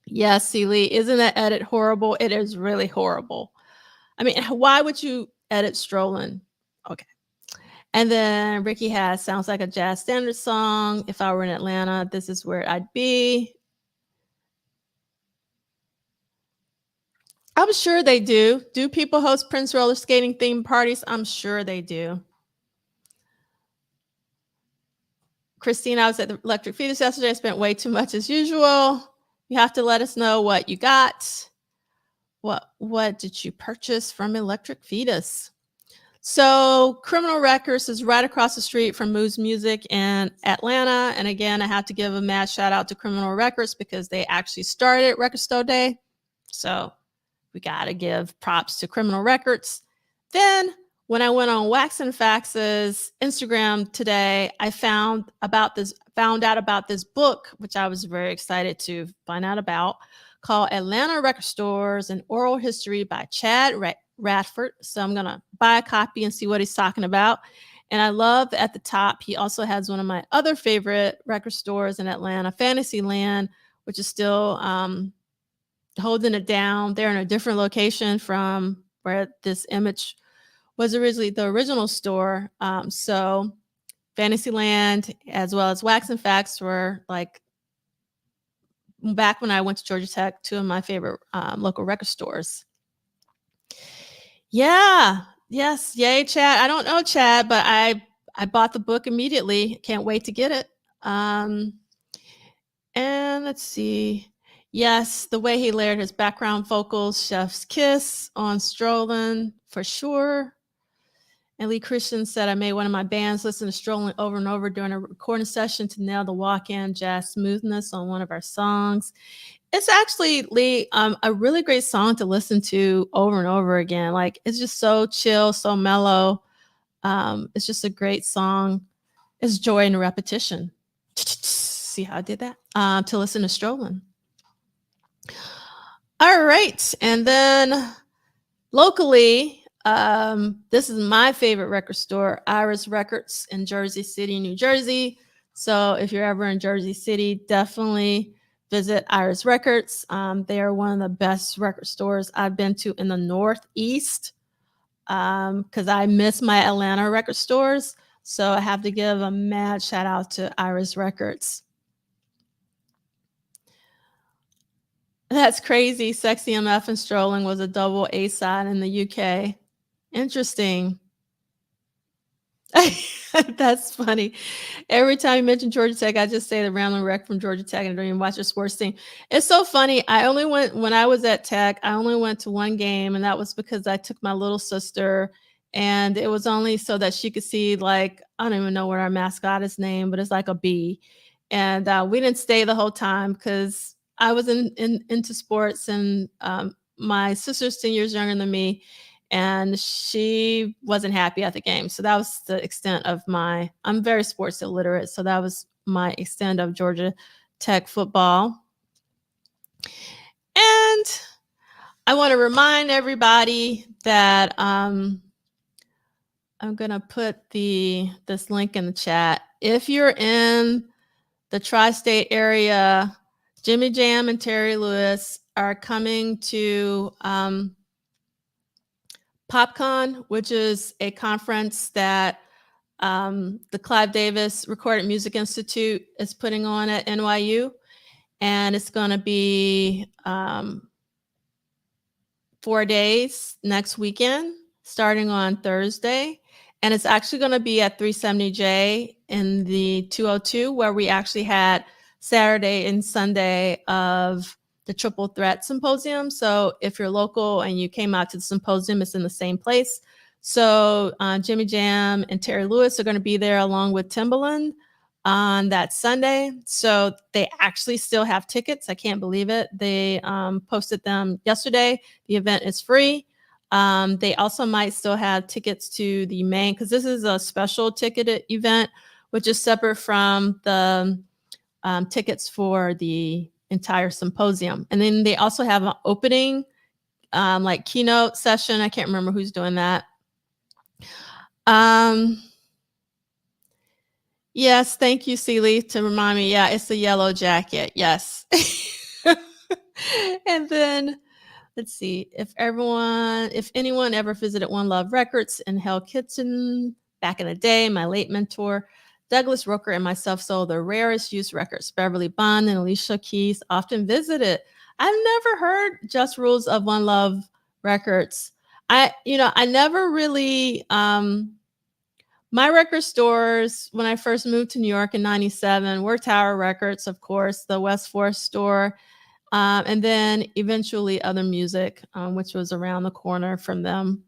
Yes, Celie, isn't that edit horrible? It is really horrible. Why would you edit Strolling? Okay. And then Ricky has sounds like a jazz standard song. If I were in Atlanta, this is where I'd be. I'm sure they do. Do people host Prince roller skating themed parties? I'm sure they do. Christine, I was at the Electric Fetus yesterday. I spent way too much as usual. You have to let us know what you got. What did you purchase from Electric Fetus? So Criminal Records is right across the street from Moose Music in Atlanta. And again, I have to give a mad shout out to Criminal Records because they actually started Record Store Day. So we got to give props to Criminal Records. Then when I went on Wax and Fax's Instagram today, I found out about this book, which I was very excited to find out about, called Atlanta Record Stores: An Oral History by Chad Radford. So I'm going to buy a copy and see what he's talking about. And I love at the top, he also has one of my other favorite record stores in Atlanta, Fantasyland, which is still holding it down. They're in a different location from where this image was originally the original store. So Fantasyland as well as Wax and Facts were like back when I went to Georgia Tech, two of my favorite local record stores. Yeah. Yes. Yay, Chad. I don't know Chad, but I bought the book immediately. Can't wait to get it. And let's see. Yes, the way he layered his background vocals, Chef's Kiss on Strolling for sure. And Lee Christian said, I made one of my bands listen to Strolling over and over during a recording session to nail the walk-in jazz smoothness on one of our songs. It's actually, Lee, a really great song to listen to over and over again. Like, it's just so chill, so mellow. It's just a great song. It's joy in repetition. See how I did that? To listen to Strolling. All right. And then locally, this is my favorite record store, Iris Records in Jersey City, New Jersey. So if you're ever in Jersey City, definitely visit Iris Records. They are one of the best record stores I've been to in the Northeast because I miss my Atlanta record stores. So I have to give a mad shout out to Iris Records. That's crazy. Sexy MF and Strolling was a double A side in the UK. Interesting. That's funny. Every time you mention Georgia Tech, I just say the Ramblin' Wreck from Georgia Tech and I don't even watch their sports team. It's so funny. I only went when I was at Tech, I only went to one game, and that was because I took my little sister, and it was only so that she could see, like, I don't even know what our mascot is named, but it's like a bee. And we didn't stay the whole time because I was into sports, and my sister's 10 years younger than me, and she wasn't happy at the game. So that was the extent of I'm very sports illiterate. So that was my extent of Georgia Tech football. And I want to remind everybody that I'm going to put this link in the chat. If you're in the tri-state area, Jimmy Jam and Terry Lewis are coming to PopCon, which is a conference that the Clive Davis Recorded Music Institute is putting on at NYU. And it's going to be 4 days next weekend, starting on Thursday. And it's actually going to be at 370J in the 202, where we actually had Saturday and Sunday of the Triple Threat Symposium. So if you're local and you came out to the symposium, it's in the same place. So Jimmy Jam and Terry Lewis are going to be there along with Timbaland on that Sunday. So they actually still have tickets. I can't believe it. They posted them yesterday. The event is free. They also might still have tickets to the main, because this is a special ticketed event, which is separate from the tickets for the entire symposium. And then they also have an opening, like keynote session. I can't remember who's doing that. Yes, thank you, Celie, to remind me. Yeah, it's the yellow jacket. Yes. And then let's see if anyone ever visited One Love Records in Hell Kitchen back in the day, my late mentor, Douglas Roker, and myself sold the rarest used records. Beverly Bond and Alicia Keys often visited. I've never heard Just Rules of One Love Records. I never really, my record stores, when I first moved to New York in 97, were Tower Records, of course, the West 4th store, and then eventually Other Music, which was around the corner from them.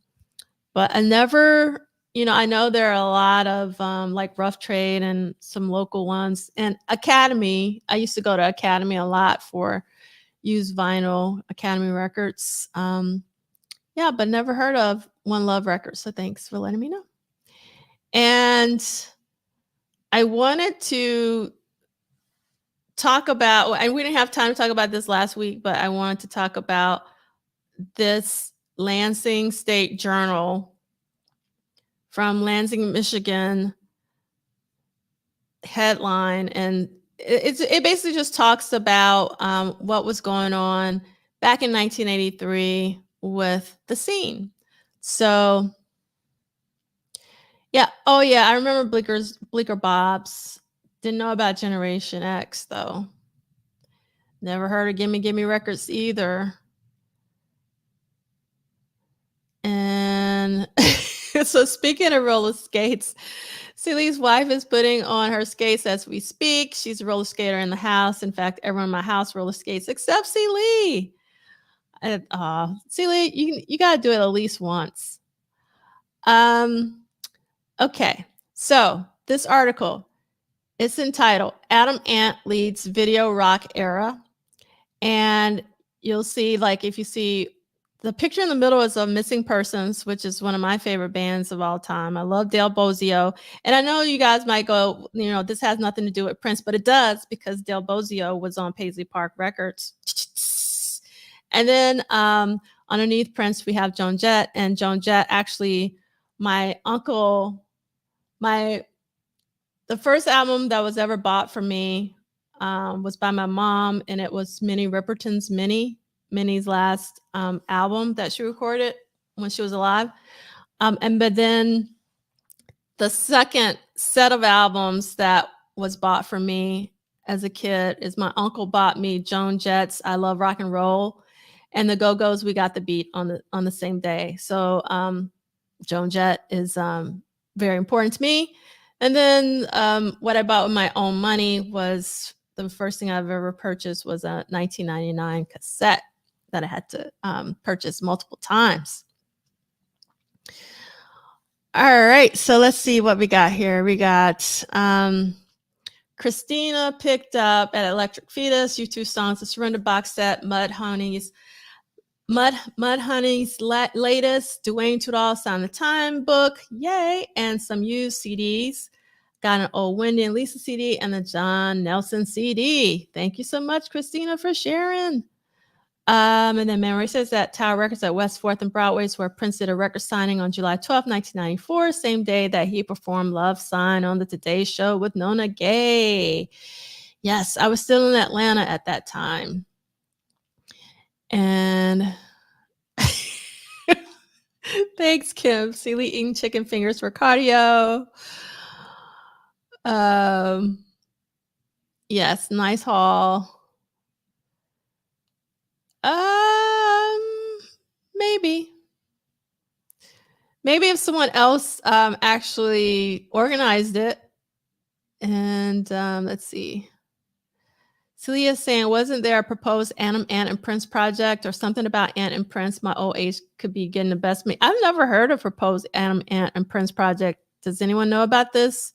But I never, I know there are a lot of like Rough Trade and some local ones. And Academy, I used to go to Academy a lot for used vinyl, Academy Records. Yeah, but never heard of One Love Records. So thanks for letting me know. And I wanted to talk about, and we didn't have time to talk about this last week, but I wanted to talk about this Lansing State Journal from Lansing, Michigan headline. And it basically just talks about what was going on back in 1983 with the scene. So yeah. Oh yeah, I remember Bleecker Bob's. Didn't know about Generation X though. Never heard of Gimme Records either. And so speaking of roller skates, Celie's wife is putting on her skates as we speak. She's a roller skater in the house. In fact, everyone in my house roller skates except Celie. Celie, you got to do it at least once. Okay, so this article, it's entitled Adam Ant Leads Video Rock Era. And you'll see, like, if you see the picture in the middle is of Missing Persons, which is one of my favorite bands of all time. I love Dale Bozio. And I know you guys might go, this has nothing to do with Prince, but it does, because Dale Bozio was on Paisley Park Records. And then underneath Prince, we have Joan Jett. And Joan Jett, actually, my uncle, the first album that was ever bought for me was by my mom, and it was Minnie Riperton's Minnie's last album that she recorded when she was alive. But then the second set of albums that was bought for me as a kid is my uncle bought me Joan Jett's I Love Rock and Roll, and the Go-Go's We Got the Beat on the same day. So Joan Jett is very important to me. And then what I bought with my own money was the first thing I've ever purchased was a 1999 cassette that I had to purchase multiple times. All right, so let's see what we got here. We got Christina picked up at Electric Fetus, U2 Songs, the Surrender box set, Mudhoney's latest Duane Tudahl Sign the Time book, yay, and some used CDs. Got an old Wendy and Lisa CD and the John Nelson CD. Thank you so much, Christina, for sharing. And then Memory says that Tower Records at West 4th and Broadway is where Prince did a record signing on July 12, 1994, same day that he performed Love Sign on the Today Show with Nona Gay. Yes, I was still in Atlanta at that time. And thanks, Kim. Celie eating chicken fingers for cardio. Yes, nice haul. Maybe if someone else actually organized it. And let's see. Celia saying, wasn't there a proposed Ant and Prince project or something about Ant and Prince? My old age could be getting the best of me. I've never heard of proposed Ant and Prince project. Does anyone know about this?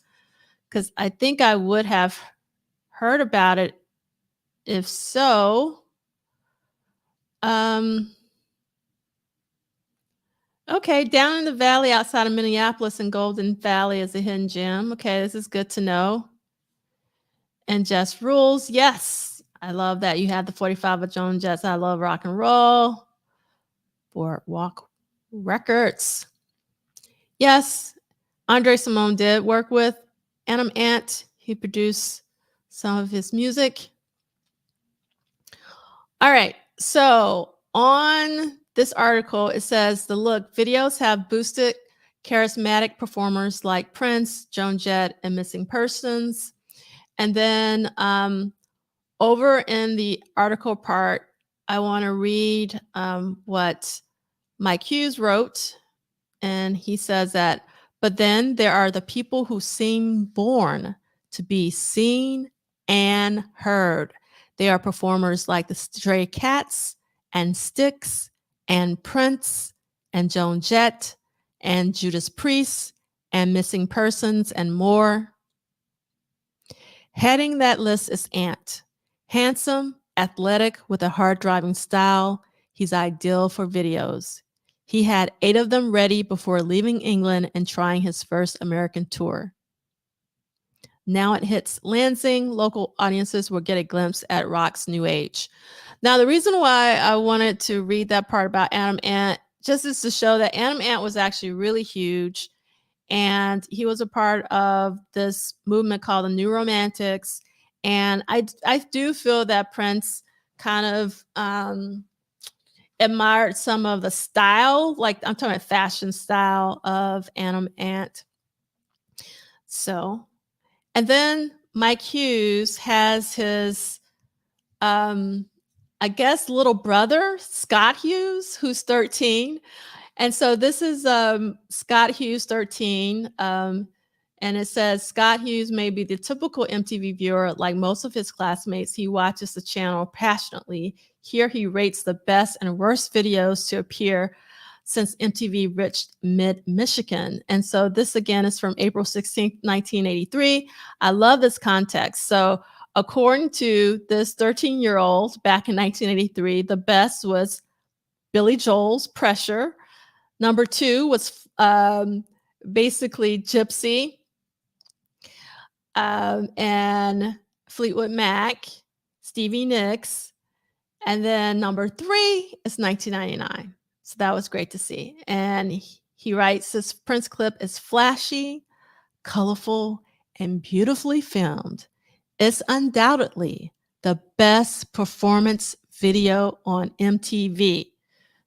Because I think I would have heard about it. If so, okay, down in the valley outside of Minneapolis and Golden Valley is a hidden gem. Okay, this is good to know. And Just Rules, yes, I love that. You had the 45 of Joan Jett's I Love Rock and Roll. Boardwalk Records. Yes, Andre Simone did work with Adam Ant. He produced some of his music. All right, so on this article, it says the look videos have boosted charismatic performers like Prince, Joan Jett, and Missing Persons. And then over in the article part, I want to read what Mike Hughes wrote. And he says that, but then there are the people who seem born to be seen and heard. They are performers like the Stray Cats and Styx and Prince and Joan Jett and Judas Priest and Missing Persons and more. Heading that list is Ant. Handsome, athletic, with a hard-driving style, he's ideal for videos. He had 8 of them ready before leaving England and trying his first American tour. Now it hits Lansing. Local audiences will get a glimpse at rock's new age. Now, the reason why I wanted to read that part about Adam Ant just is to show that Adam Ant was actually really huge. and he was a part of this movement called the New Romantics. And I do feel that Prince kind of admired some of the style, like I'm talking about fashion style of Adam Ant. So, and then Mike Hughes has his, I guess, little brother, Scott Hughes, who's 13. And so this is Scott Hughes 13. And it says Scott Hughes may be the typical MTV viewer. Like most of his classmates, he watches the channel passionately. Here he rates the best and worst videos to appear since MTV reached mid-Michigan. And so this again is from April 16th, 1983. I love this context. So according to this 13-year-old back in 1983, the best was Billy Joel's Pressure. Number 2 was basically Gypsy and Fleetwood Mac, Stevie Nicks. And then number 3 is 1999. So that was great to see. And he writes, this Prince clip is flashy, colorful, and beautifully filmed. It's undoubtedly the best performance video on MTV.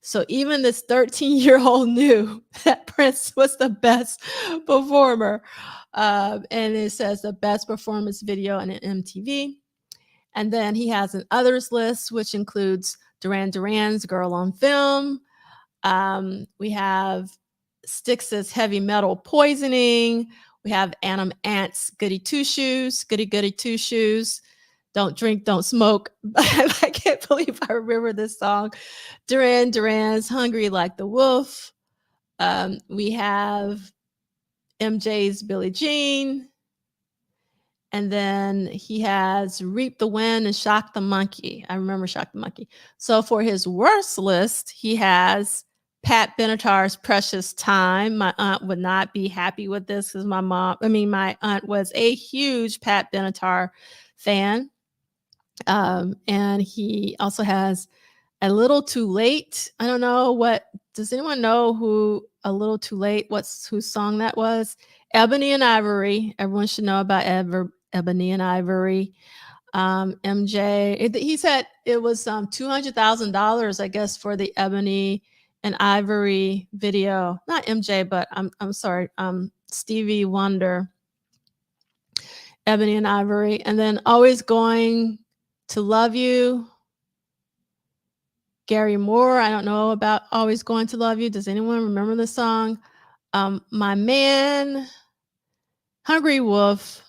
So even this 13-year-old knew that Prince was the best performer. And it says the best performance video on MTV. And then he has an others list, which includes Duran Duran's Girl on Film. We have Styx's Heavy Metal Poisoning. We have Adam Ant's Goody Two Shoes, Goody Goody Two Shoes. Don't drink, don't smoke. I can't believe I remember this song. Duran Duran's Hungry Like the Wolf. We have MJ's Billie Jean. And then he has Reap the Wind and Shock the Monkey. I remember Shock the Monkey. So for his worst list, he has Pat Benatar's Precious Time. My aunt would not be happy with this because my aunt was a huge Pat Benatar fan. And he also has A Little Too Late. I don't know does anyone know who A Little Too Late, whose song that was? Ebony and Ivory. Everyone should know about Ebony and Ivory. MJ, he said it was $200,000, I guess, for the Ebony and Ivory video. Not MJ, but I'm sorry, Stevie Wonder. Ebony and Ivory. And then Always Going to Love You. Gary Moore. I don't know about Always Going to Love You. Does anyone remember the song? My Man, Hungry Wolf,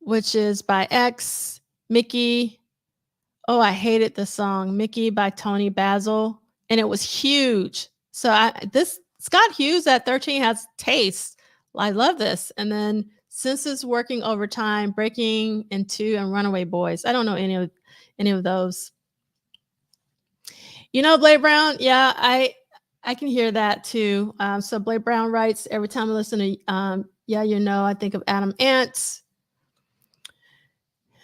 which is by X, Mickey. Oh, I hated the song, Mickey by Tony Basil. And it was huge. So this Scott Hughes at 13 has taste. I love this. And then Senses Working Overtime, Breaking Into, and Runaway Boys. I don't know any of those. You know, Blade Brown, yeah, I can hear that too. So Blade Brown writes, every time I listen to Yeah, You Know, I think of Adam Ant.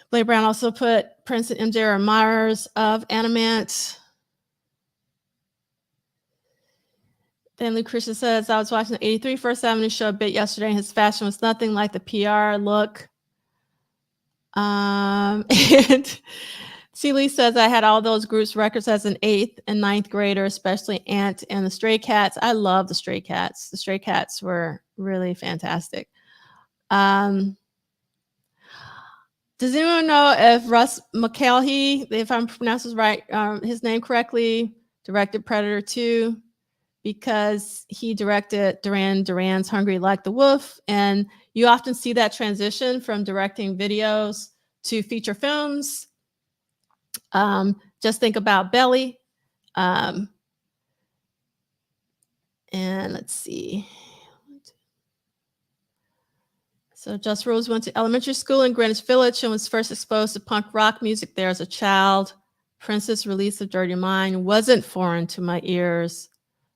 Blade Brown also put Prince and MJ are admirers of Adam Ant. Then Lucretia says, I was watching the 83 First Avenue show a bit yesterday, and his fashion was nothing like the PR look. And Celie says, I had all those groups' records as an 8th and 9th grader, especially Ant and the Stray Cats. I love the Stray Cats. The Stray Cats were really fantastic. Does anyone know if Russ McElhey, if I'm pronouncing his name correctly, directed Predator 2? Because he directed Duran Duran's Hungry Like the Wolf. And you often see that transition from directing videos to feature films. Just think about Belly. And let's see. So Just Rose went to elementary school in Greenwich Village and was first exposed to punk rock music there as a child. Prince's release of Dirty Mind wasn't foreign to my ears.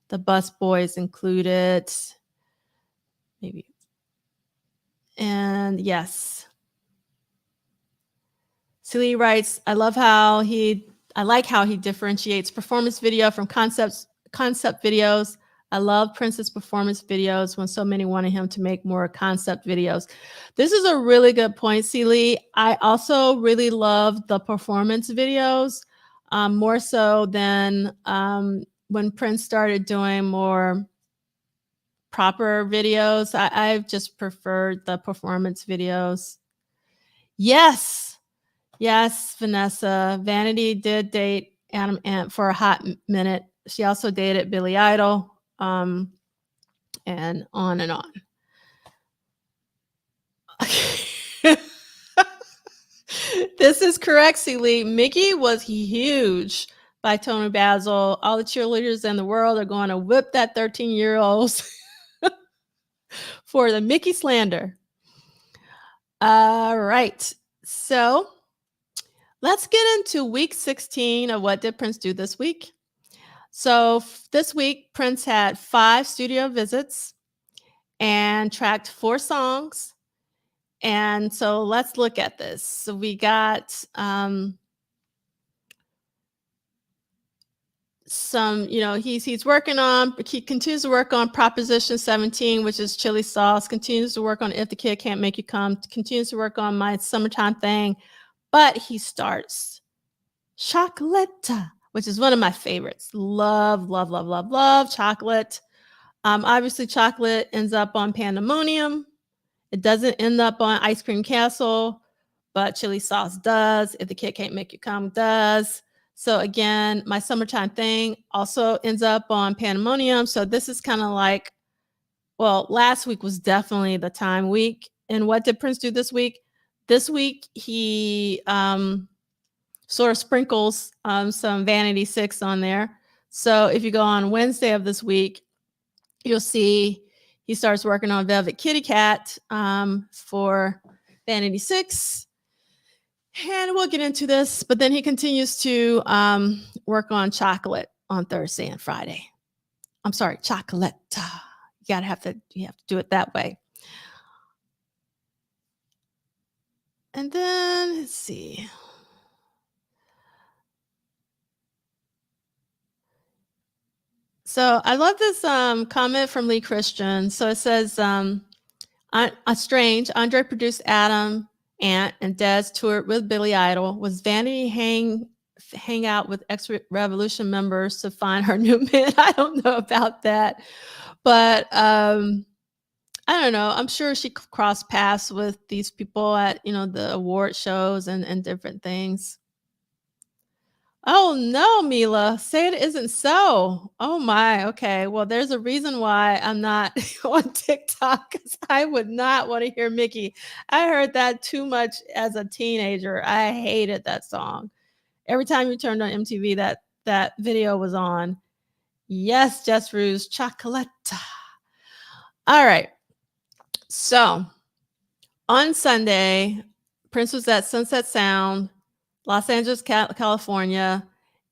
The Bus Boys included, maybe. And yes. Celie writes, I like how he differentiates performance video from concept videos. I love Prince's performance videos when so many wanted him to make more concept videos. This is a really good point, Celie. I also really love the performance videos, more so than when Prince started doing more proper videos. I've just preferred the performance videos. Yes, Vanessa. Vanity did date Adam Ant for a hot minute. She also dated Billy Idol, and on and on. This is correct, Celie. Mickey was huge by Tony Basil. All the cheerleaders in the world are going to whip that 13-year-olds for the Mickey slander. All right. So let's get into week 16 of What Did Prince Do This Week? So this week, Prince had 5 studio visits and tracked 4 songs. And so let's look at this. So we got some, he's working on, he continues to work on Proposition 17, which is Chili Sauce, continues to work on If the Kid Can't Make You Come, continues to work on My Summertime Thing, but he starts Chocolate, which is one of my favorites. Love Chocolate. Obviously, Chocolate ends up on Pandemonium. It doesn't end up on Ice Cream Castle, but Chili Sauce does. If the Kid Can't Make You Come does. So again, My Summertime Thing also ends up on Pandemonium. So this is kind of like, well, last week was definitely the time week. And what did Prince do this week? This week, he sort of sprinkles some Vanity 6 on there. So if you go on Wednesday of this week, you'll see he starts working on Velvet Kitty Cat for Vanity 6. And we'll get into this, but then he continues to work on Chocolate on Thursday and Friday. I'm sorry, Chocolate. You have to do it that way. And then let's see. So I love this comment from Lee Christian. So it says, Strange, Andre produced Adam, Ant, and Des toured with Billy Idol. Was Vanity hang out with X-Revolution members to find her new man? I don't know about that. But I don't know. I'm sure she crossed paths with these people at, the award shows and different things. Oh no, Mila, say it isn't so. Oh my, okay. Well, there's a reason why I'm not on TikTok, because I would not want to hear Mickey. I heard that too much as a teenager. I hated that song. Every time you turned on MTV, that video was on. Yes, Jess Ruse, Chocolate. All right. So on Sunday, Prince was at Sunset Sound, Los Angeles, California.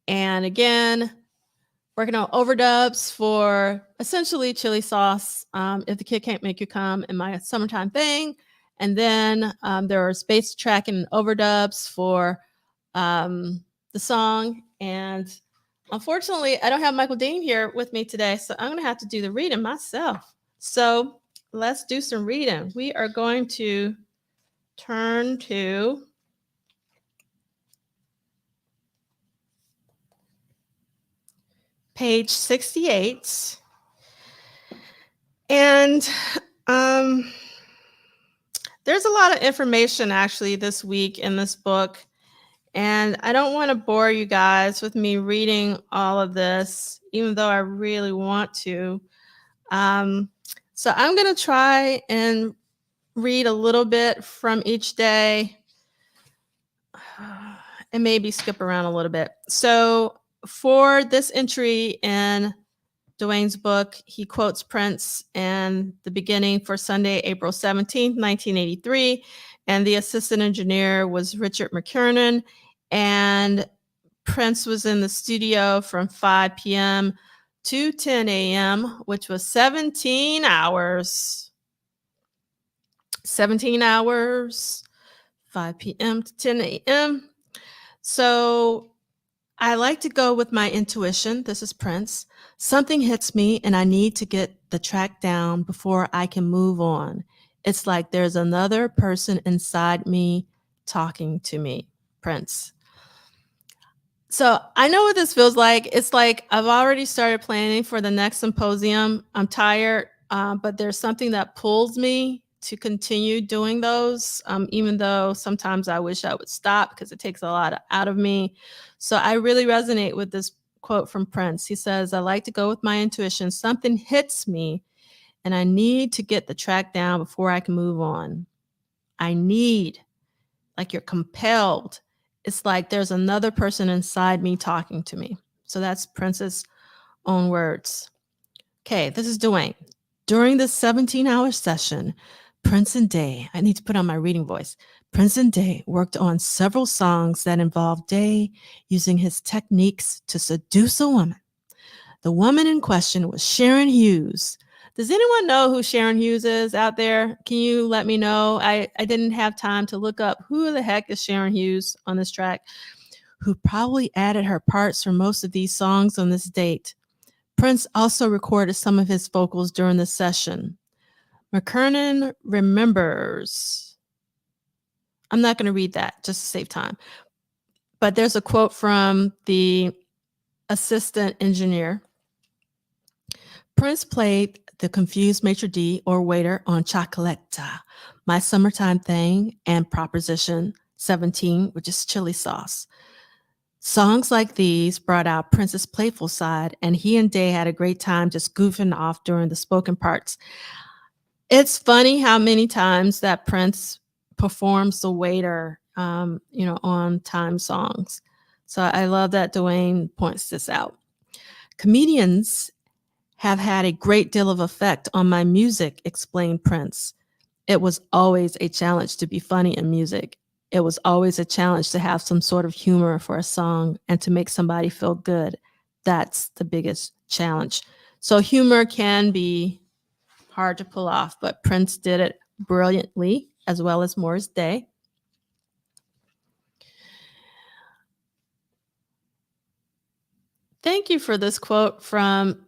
And again, working on overdubs for essentially Chili Sauce, If the Kid Can't Make You Come, and My Summertime Thing. And then there are space tracking and overdubs for the song. And unfortunately, I don't have Michael Dean here with me today, so I'm going to have to do the reading myself. So let's do some reading. We are going to turn to page 68. And there's a lot of information actually this week in this book. And I don't want to bore you guys with me reading all of this, even though I really want to. So I'm going to try and read a little bit from each day and maybe skip around a little bit. So for this entry in Duane's book, he quotes Prince in the beginning for Sunday, April 17th, 1983. And the assistant engineer was Richard McKernan. And Prince was in the studio from 5 p.m. to 10 a.m., which was 17 hours. 17 hours, 5 p.m. to 10 a.m. So I like to go with my intuition. This is Prince. Something hits me and I need to get the track down before I can move on. It's like there's another person inside me talking to me. Prince. So I know what this feels like. It's like I've already started planning for the next symposium. I'm tired, but there's something that pulls me to continue doing those, even though sometimes I wish I would stop because it takes a lot out of me. So I really resonate with this quote from Prince. He says, I like to go with my intuition. Something hits me and I need to get the track down before I can move on. I need, like you're compelled. It's like there's another person inside me talking to me. So that's Prince's own words. Okay, this is Duane. During this 17-hour session, Prince and Day, I need to put on my reading voice. Prince and Day worked on several songs that involved Day using his techniques to seduce a woman. The woman in question was Sharon Hughes. Does anyone know who Sharon Hughes is out there? Can you let me know? I didn't have time to look up who the heck is Sharon Hughes on this track, who probably added her parts for most of these songs on this date. Prince also recorded some of his vocals during the session. McKernan remembers. I'm not going to read that just to save time. But there's a quote from the assistant engineer. Prince played the confused maitre d' or waiter on Chocoletta, My Summertime Thing, and Proposition 17, which is chili sauce. Songs like these brought out Prince's playful side, and he and Day had a great time just goofing off during the spoken parts. It's funny how many times that Prince performs the waiter, on time songs. So I love that Duane points this out. Comedians have had a great deal of effect on my music, explained Prince. It was always a challenge to be funny in music. It was always a challenge to have some sort of humor for a song and to make somebody feel good. That's the biggest challenge. So humor can be hard to pull off, but Prince did it brilliantly, as well as Morris Day. Thank you for this quote from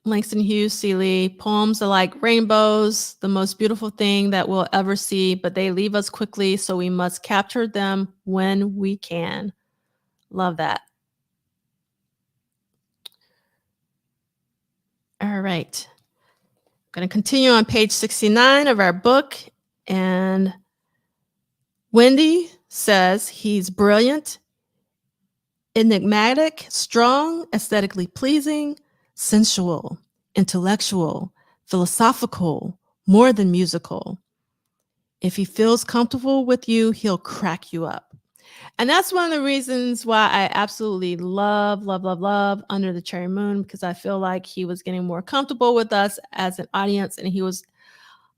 Langston Hughes Seeley. Poems are like rainbows, the most beautiful thing that we'll ever see, but they leave us quickly, so we must capture them when we can. Love that. All right. I'm going to continue on page 69 of our book. And Wendy says he's brilliant, enigmatic, strong, aesthetically pleasing, sensual, intellectual, philosophical, more than musical. If he feels comfortable with you, he'll crack you up. And that's one of the reasons why I absolutely love Under the Cherry Moon, because I feel like he was getting more comfortable with us as an audience, and he was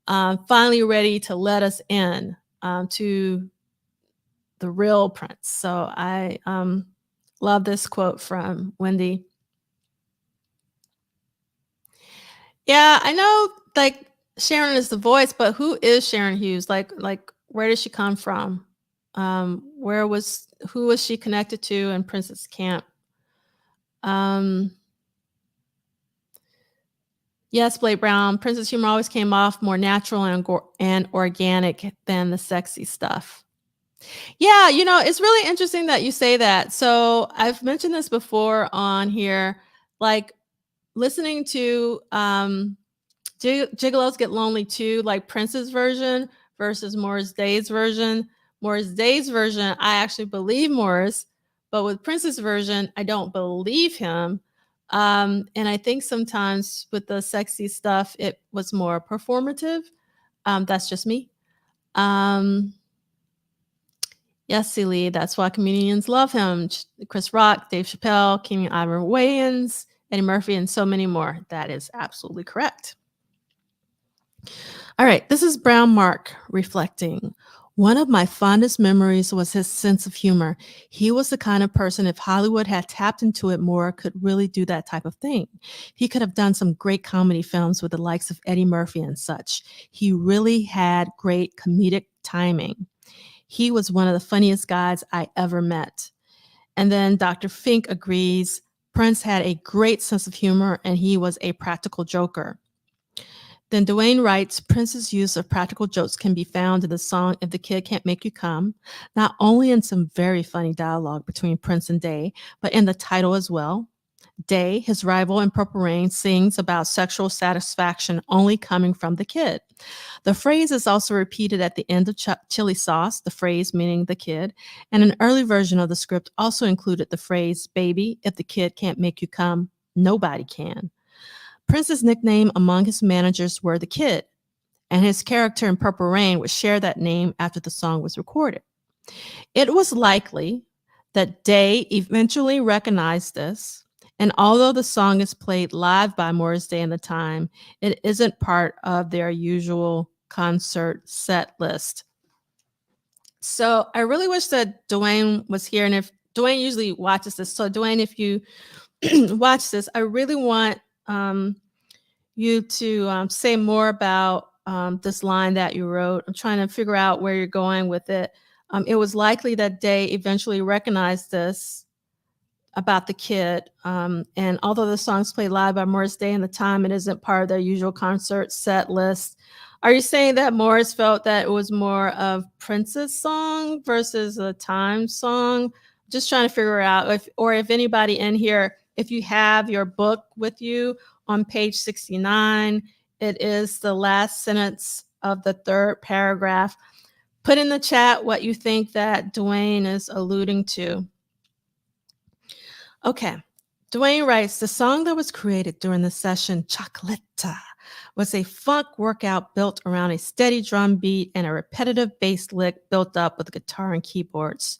finally ready to let us in to the real Prince. So I love this quote from Wendy. Yeah, I know, like, Sharon is the voice, but who is Sharon Hughes? Like where did she come from? Who was she connected to in Prince's camp? Yes, Blake Brown, Prince's humor always came off more natural and organic than the sexy stuff. Yeah, it's really interesting that you say that. So I've mentioned this before on here, like listening to Gigolos Get Lonely Too, like Prince's version versus Morris Day's version. Morris Day's version, I actually believe Morris, but with Prince's version, I don't believe him. And I think sometimes with the sexy stuff, it was more performative. That's just me. Yes, Celie, that's why comedians love him. Chris Rock, Dave Chappelle, King Ivan Wayans, Eddie Murphy, and so many more. That is absolutely correct. All right, this is Brown Mark reflecting. One of my fondest memories was his sense of humor. He was the kind of person, if Hollywood had tapped into it more, could really do that type of thing. He could have done some great comedy films with the likes of Eddie Murphy and such. He really had great comedic timing. He was one of the funniest guys I ever met. And then Dr. Fink agrees Prince had a great sense of humor and he was a practical joker. Then Duane writes, Prince's use of practical jokes can be found in the song If the Kid Can't Make You Come, not only in some very funny dialogue between Prince and Day, but in the title as well. Day, his rival in Purple Rain, sings about sexual satisfaction only coming from the kid. The phrase is also repeated at the end of Chili Sauce, the phrase meaning the kid, and an early version of the script also included the phrase, Baby, if the kid can't make you come, nobody can. Prince's nickname among his managers were the Kid, and his character in Purple Rain would share that name after the song was recorded. It was likely that Day eventually recognized this, and although the song is played live by Morris Day and the Time, it isn't part of their usual concert set list. So I really wish that Duane was here, and if Duane usually watches this, so Duane, if you watch this, I really want you to say more about this line that you wrote. I'm trying to figure out where you're going with it. It was likely that Day eventually recognized this about the kid. And although the song's played live by Morris Day and the Time, it isn't part of their usual concert set list. Are you saying that Morris felt that it was more of Prince's song versus a Time song? Just trying to figure out if anybody in here, if you have your book with you on page 69, it is the last sentence of the third paragraph. Put in the chat what you think that Duane is alluding to. Okay. Duane writes, the song that was created during the session, Chocolata, was a funk workout built around a steady drum beat and a repetitive bass lick built up with guitar and keyboards.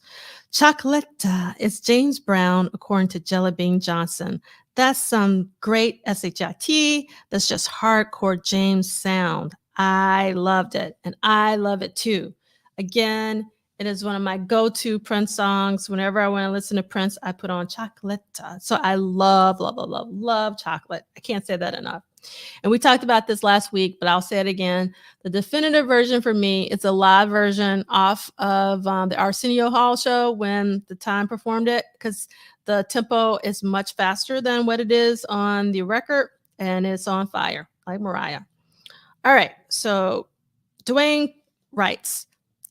Chocolata is James Brown, according to Jelly Bean Johnson. That's some great SHIT. That's just hardcore James sound. I loved it, and I love it too. Again, it is one of my go-to Prince songs. Whenever I want to listen to Prince, I put on Chocolata. So I love, love, love, love, love chocolate. I can't say that enough. And we talked about this last week, but I'll say it again. The definitive version for me is a live version off of the Arsenio Hall show when the Time performed it, because the tempo is much faster than what it is on the record, and it's on fire, like Mariah. All right, so Duane writes,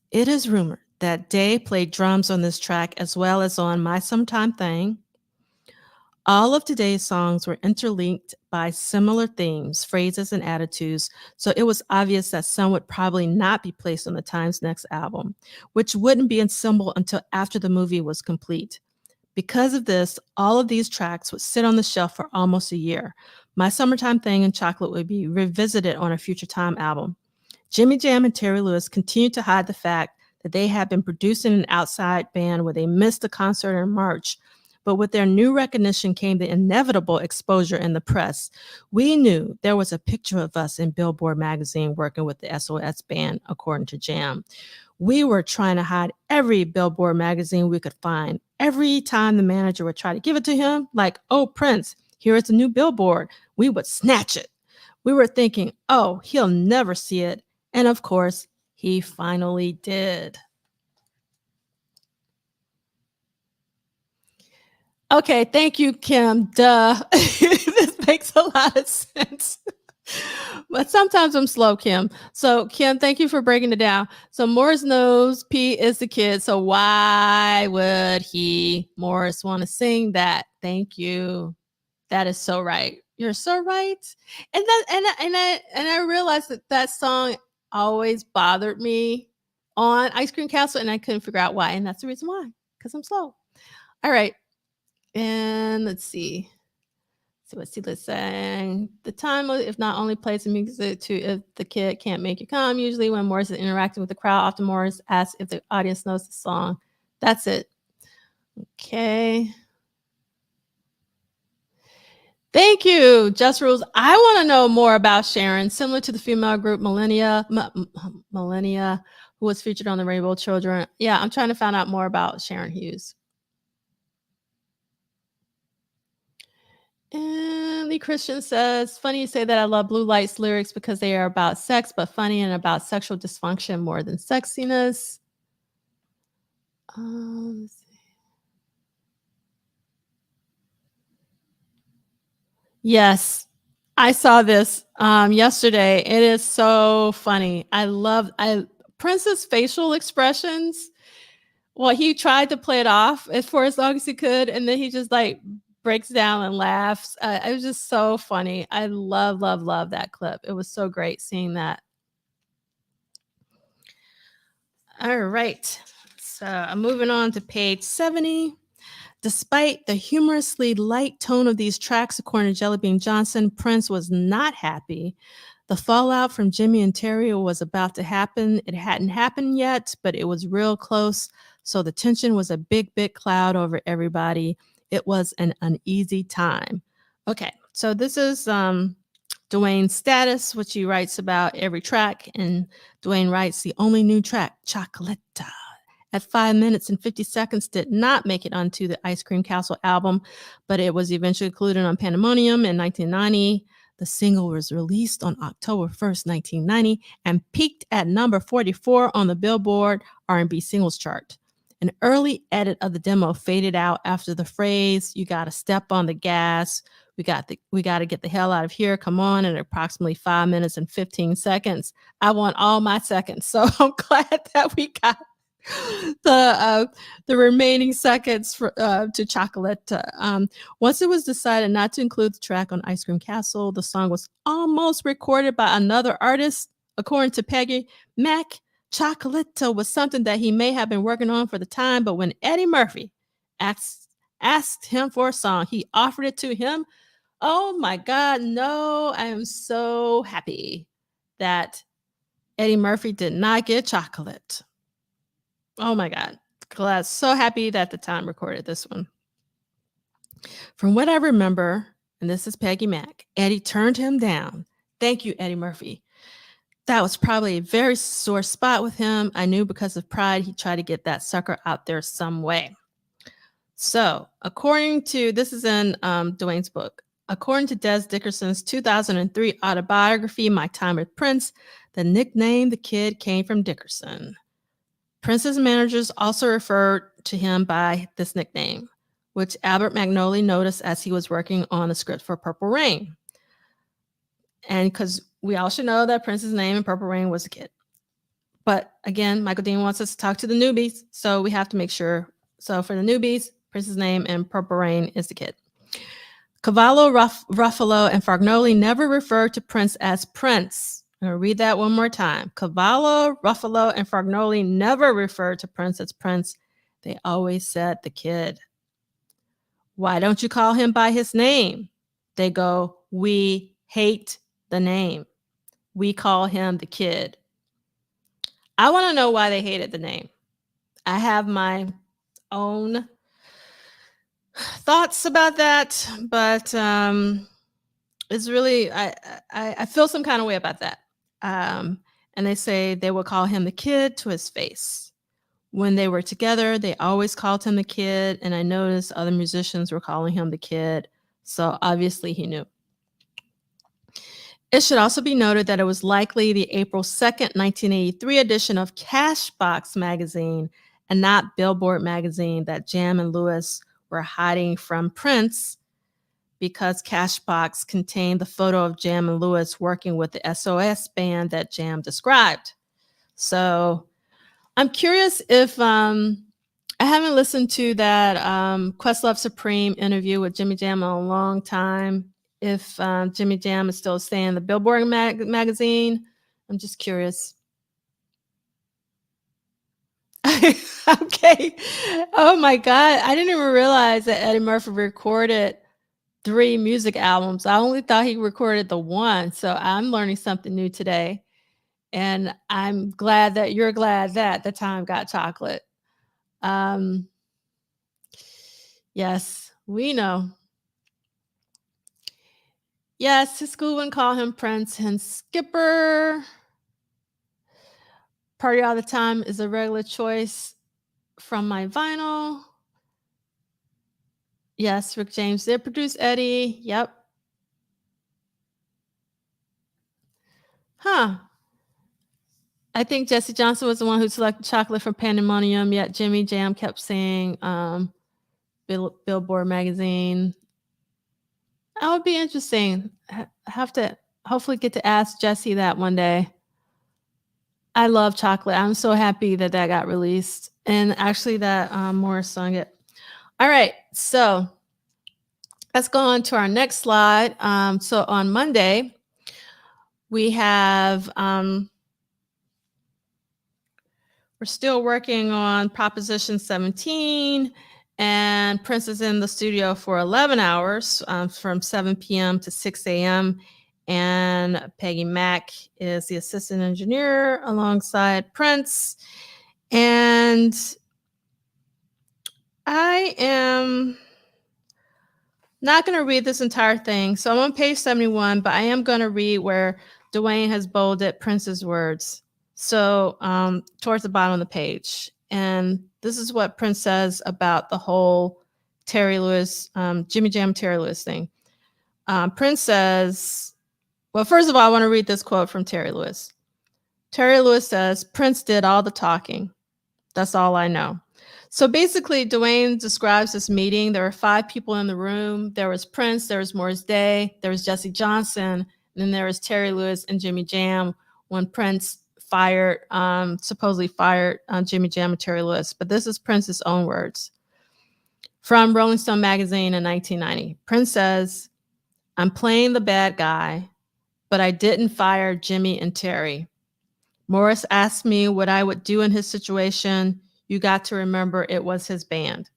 it is rumored that Day played drums on this track as well as on My Sometime Thang. All of today's songs were interlinked by similar themes, phrases, and attitudes, so it was obvious that some would probably not be placed on the Time's next album, which wouldn't be assembled until after the movie was complete. Because of this, all of these tracks would sit on the shelf for almost a year. My Summertime Thing and Chocolate would be revisited on a future Time album. Jimmy Jam and Terry Lewis continued to hide the fact that they had been producing an outside band where they missed the concert in March. But with their new recognition came the inevitable exposure in the press. We knew there was a picture of us in Billboard magazine working with the SOS band, according to Jam. We were trying to hide every Billboard magazine we could find. Every time the manager would try to give it to him, like, oh, Prince, here is a new Billboard, we would snatch it. We were thinking, oh, he'll never see it. And of course, he finally did. Okay, thank you, Kim. Duh. This makes a lot of sense. But sometimes I'm slow, Kim. So, Kim, thank you for breaking it down. So, Morris knows P is the kid. So, why would Morris, want to sing that? Thank you. That is so right. You're so right. And I realized that song always bothered me on Ice Cream Castle, and I couldn't figure out why. And that's the reason why, because I'm slow. All right. And let's see. So what's he saying? The Time, if not only plays the music to If the Kid Can't Make You Come, usually when Morris is interacting with the crowd, often Morris asks if the audience knows the song. That's it. Okay. Thank you, Just Rules. I want to know more about Sharon, similar to the female group Millennia, who was featured on the Rainbow Children. Yeah, I'm trying to find out more about Sharon Hughes. And Lee Christian says, funny you say that. I love Blue Lights lyrics because they are about sex, but funny and about sexual dysfunction more than sexiness. Let's see. Yes. I saw this yesterday. It is so funny. I Prince's facial expressions. Well, he tried to play it off as for as long as he could, and then he just like breaks down and laughs. It was just so funny. I love, love, love that clip. It was so great seeing that. All right. So I'm moving on to page 70. Despite the humorously light tone of these tracks, according to Jellybean Johnson, Prince was not happy. The fallout from Jimmy and Terry was about to happen. It hadn't happened yet, but it was real close. So the tension was a big, big cloud over everybody. It was an uneasy time. Okay, so this is Duane's status, which he writes about every track. And Duane writes, the only new track, Chocolata, at 5 minutes and 50 seconds, did not make it onto the Ice Cream Castle album, but it was eventually included on Pandemonium in 1990. The single was released on October 1st, 1990, and peaked at number 44 on the Billboard R&B singles chart. An early edit of the demo faded out after the phrase, "You gotta step on the gas, we got to get the hell out of here, come on," at approximately 5 minutes and 15 seconds. I want all my seconds, so I'm glad that we got the remaining seconds to Chocolate. Once it was decided not to include the track on Ice Cream Castle, the song was almost recorded by another artist. According to Peggy Mac, Chocolate was something that he may have been working on for the time, but when Eddie Murphy asked him for a song, he offered it to him. Oh my God, no, I am so happy that Eddie Murphy did not get Chocolate. Oh my God. Glad, so happy that the time recorded this one. From what I remember, and this is Peggy Mac, Eddie turned him down. Thank you, Eddie Murphy. That was probably a very sore spot with him. I knew because of pride, he tried to get that sucker out there some way. So, according to, this is in Duane's book, according to Des Dickerson's 2003 autobiography, My Time with Prince, the nickname the kid came from Dickerson. Prince's managers also referred to him by this nickname, which Albert Magnoli noticed as he was working on a script for Purple Rain. And because we all should know that Prince's name in Purple Rain was a kid. But again, Michael Dean wants us to talk to the newbies, so we have to make sure. So for the newbies, Prince's name in Purple Rain is the kid. Cavallo, Ruffalo, and Fagnoli never referred to Prince as Prince. I'm going to read that one more time. Cavallo, Ruffalo, and Fagnoli never referred to Prince as Prince. They always said the kid. Why don't you call him by his name? They go, we hate the name. We call him the kid. I want to know why they hated the name. I have my own thoughts about that, but it's really, I feel some kind of way about that. And they say they would call him the kid to his face. When they were together, they always called him the kid, and I noticed other musicians were calling him the kid, so obviously he knew. It should also be noted that it was likely the April 2nd, 1983 edition of Cashbox magazine and not Billboard magazine that Jam and Lewis were hiding from Prince, because Cashbox contained the photo of Jam and Lewis working with the SOS band that Jam described. So I'm curious if I haven't listened to that Questlove Supreme interview with Jimmy Jam in a long time. If Jimmy Jam is still staying in the Billboard magazine, I'm just curious. Okay. Oh my God. I didn't even realize that Eddie Murphy recorded 3 music albums. I only thought he recorded the one. So I'm learning something new today. And I'm glad that you're glad that the time got Chocolate. Yes, we know. Yes, his school wouldn't call him Prince, and Skipper. Party All the Time is a regular choice from my vinyl. Yes, Rick James did produce Eddie. Yep. Huh. I think Jesse Johnson was the one who selected Chocolate from Pandemonium, yet Jimmy Jam kept saying Billboard magazine. That would be interesting. Have to hopefully get to ask Jesse that one day. I love chocolate. I'm so happy that that got released, and actually that Morris sung it. All right, so let's go on to our next slide. So on Monday, we have we're still working on Proposition 17, and Prince is in the studio for 11 hours from 7 p.m. to 6 a.m. And Peggy Mack is the assistant engineer alongside Prince. And I am not going to read this entire thing. So I'm on page 71, but I am going to read where Duane has bolded Prince's words. So towards the bottom of the page. And this is what Prince says about the whole Terry Lewis, Jimmy Jam Terry Lewis thing. Prince says, well, first of all, I want to read this quote from Terry Lewis. Terry Lewis says, Prince did all the talking. That's all I know. So basically, Duane describes this meeting. There were 5 people in the room. There was Prince, there was Morris Day, there was Jesse Johnson, and then there was Terry Lewis and Jimmy Jam when Prince supposedly fired Jimmy Jam and Terry Lewis. But this is Prince's own words. From Rolling Stone magazine in 1990. Prince says, I'm playing the bad guy, but I didn't fire Jimmy and Terry. Morris asked me what I would do in his situation. You got to remember it was his band.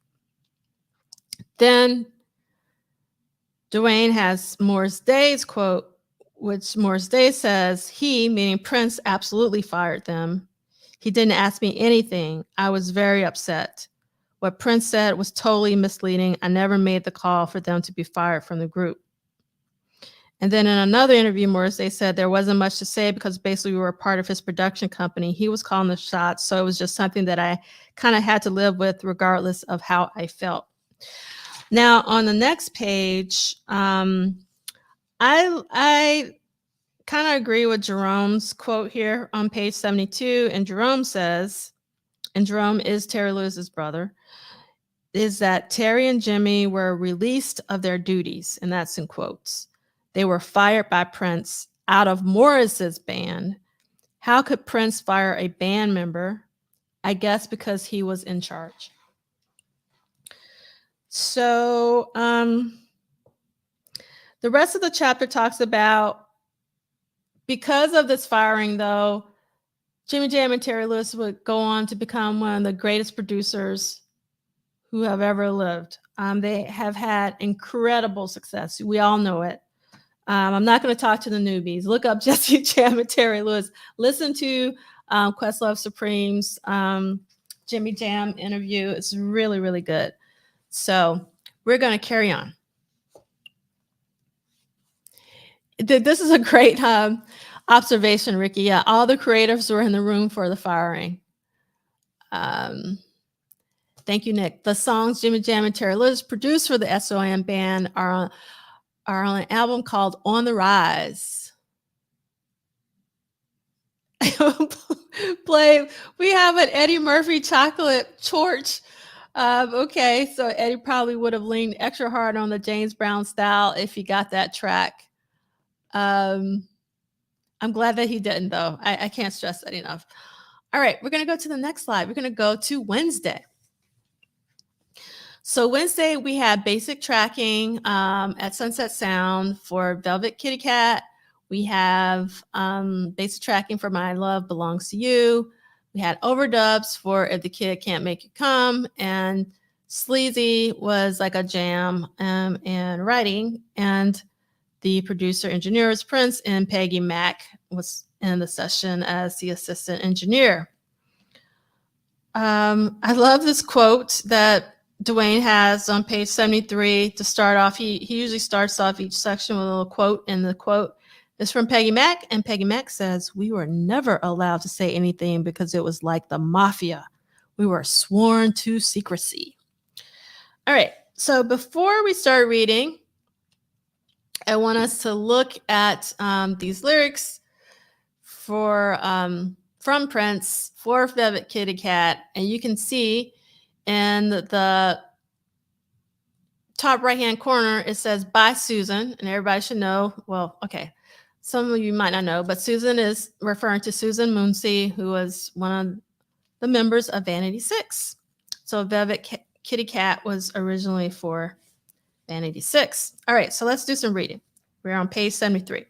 Then Duane has Morris Day's quote, which Morris Day says, he, meaning Prince, absolutely fired them. He didn't ask me anything. I was very upset. What Prince said was totally misleading. I never made the call for them to be fired from the group. And then in another interview, Morris Day said there wasn't much to say because basically we were a part of his production company. He was calling the shots. So it was just something that I kind of had to live with regardless of how I felt. Now on the next page, I kind of agree with Jerome's quote here on page 72. And Jerome says, and Jerome is Terry Lewis's brother, is that Terry and Jimmy were released of their duties, and that's in quotes. They were fired by Prince out of Morris's band. How could Prince fire a band member? I guess because he was in charge. So the rest of the chapter talks about, because of this firing, though, Jimmy Jam and Terry Lewis would go on to become one of the greatest producers who have ever lived. They have had incredible success. We all know it. I'm not going to talk to the newbies. Look up Jesse Jam and Terry Lewis. Listen to Questlove Supreme's Jimmy Jam interview. It's really, really good. So we're going to carry on. This is a great observation, Ricky. Yeah, all the creatives were in the room for the firing. Thank you, Nick. The songs Jimmy Jam and Terry Lewis produced for the SOM band are on an album called On the Rise. Play. We have an Eddie Murphy chocolate torch. Okay, so Eddie probably would have leaned extra hard on the James Brown style if he got that track. I'm glad that he didn't, though. I can't stress that enough. All right, we're going to go to the next slide. We're going to go to Wednesday. So Wednesday, we had basic tracking at Sunset Sound for Velvet Kitty Cat. We have basic tracking for My Love Belongs to You. We had overdubs for If the Kid Can't Make You Come. And Sleazy was like a jam and writing. And the producer engineer was Prince, and Peggy Mack was in the session as the assistant engineer. I love this quote that Duane has on page 73 to start off. He usually starts off each section with a little quote, and the quote is from Peggy Mack, and Peggy Mack says, "We were never allowed to say anything because it was like the mafia. We were sworn to secrecy." All right, so before we start reading, I want us to look at these lyrics from Prince for Velvet Kitty Cat, and you can see in the top right-hand corner, it says by Susan, and everybody should know. Well, okay, some of you might not know, but Susan is referring to Susan Moonsey, who was one of the members of Vanity 6. So Velvet Kitty Cat was originally for Vanity 6. All right, so let's do some reading. We're on page 73.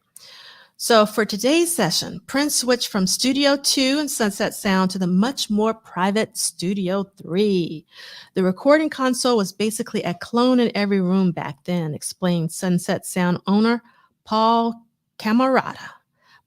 So for today's session, Prince switched from Studio 2 and Sunset Sound to the much more private Studio 3. The recording console was basically a clone in every room back then, explained Sunset Sound owner Paul Camarata.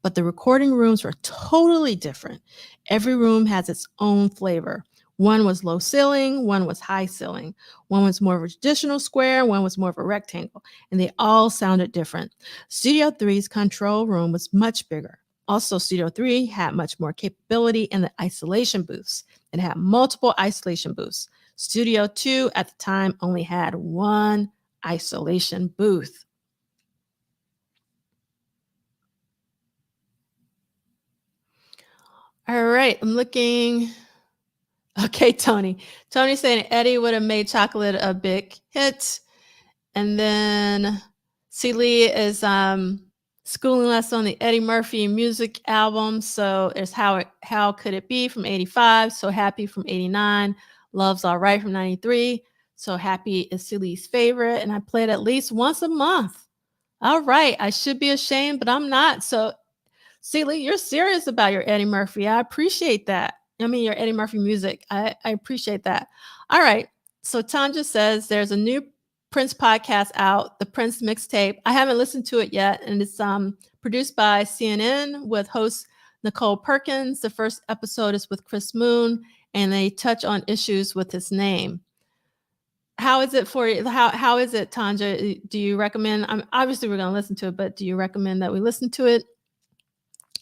But the recording rooms were totally different. Every room has its own flavor. One was low ceiling, one was high ceiling. One was more of a traditional square, one was more of a rectangle, and they all sounded different. Studio 3's control room was much bigger. Also, Studio 3 had much more capability in the isolation booths. It had multiple isolation booths. Studio 2 at the time only had one isolation booth. All right, I'm looking. Okay, Tony. Tony's saying Eddie would have made Chocolate a big hit. And then Celie is schooling us on the Eddie Murphy music album. So it's How Could It Be from 85. So Happy from 89. Love's All Right from 93. So Happy is Celie's favorite. And I play it at least once a month. All right. I should be ashamed, but I'm not. So Celie, you're serious about your Eddie Murphy. I appreciate that. I mean, your Eddie Murphy music. I appreciate that. All right. So Tanja says there's a new Prince podcast out, the Prince mixtape. I haven't listened to it yet, and it's produced by CNN with host Nicole Perkins. The first episode is with Chris Moon, and they touch on issues with his name. How is it for you? How is it, Tanja? Do you recommend? Obviously, we're going to listen to it, but do you recommend that we listen to it?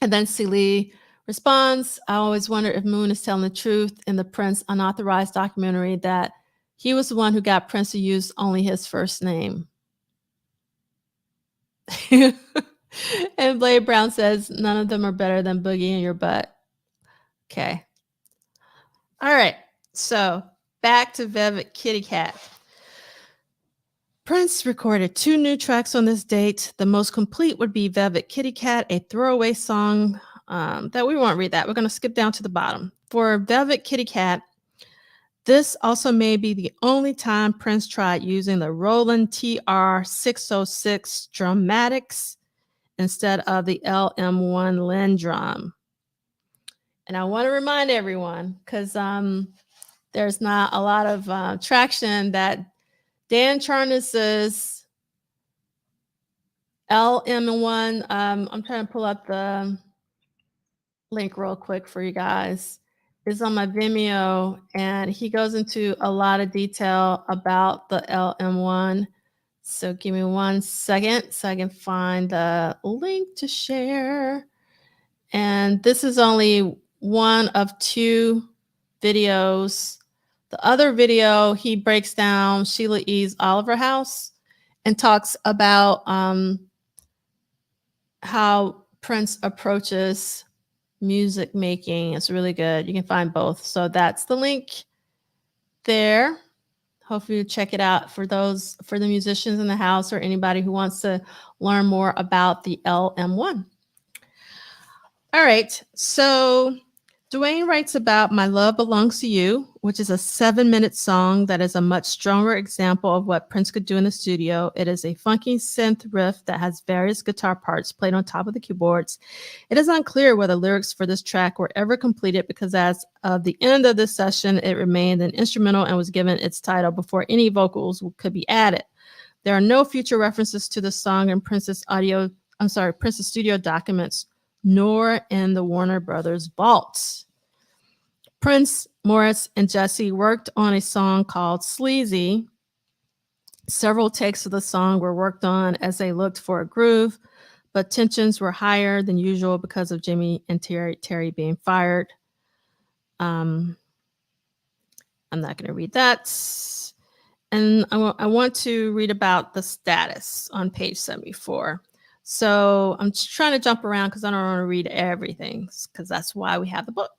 And then Celie responds, I always wonder if Moon is telling the truth in the Prince unauthorized documentary that he was the one who got Prince to use only his first name. And Blade Brown says, none of them are better than Boogie in Your Butt. Okay. All right. So back to Velvet Kitty Cat. Prince recorded 2 new tracks on this date. The most complete would be Velvet Kitty Cat, a throwaway song that we won't read that. We're going to skip down to the bottom. For Velvet Kitty Cat, this also may be the only time Prince tried using the Roland TR-606 Dramatics instead of the LM1 Lindrum. And I want to remind everyone, because there's not a lot of traction, that Dan Charnas's LM1, I'm trying to pull up the link real quick for you guys, is on my Vimeo, and he goes into a lot of detail about the LM1. So give me 1 second so I can find the link to share. And this is only one of 2 videos. The other video, he breaks down Sheila E.'s Oliver House and talks about how Prince approaches music making. It's really good. You can find both. So that's the link there. Hopefully you check it out for the musicians in the house or anybody who wants to learn more about the LM1. All right. So Duane writes about My Love Belongs to You, which is a 7-minute song that is a much stronger example of what Prince could do in the studio. It is a funky synth riff that has various guitar parts played on top of the keyboards. It is unclear whether lyrics for this track were ever completed because as of the end of this session, it remained an instrumental and was given its title before any vocals could be added. There are no future references to the song in Prince's studio documents, nor in the Warner Brothers vaults. Prince, Morris, and Jesse worked on a song called Sleazy. Several takes of the song were worked on as they looked for a groove, but tensions were higher than usual because of Jimmy and Terry being fired. I'm not going to read that. And I want to read about the status on page 74. So I'm just trying to jump around because I don't want to read everything, because that's why we have the book.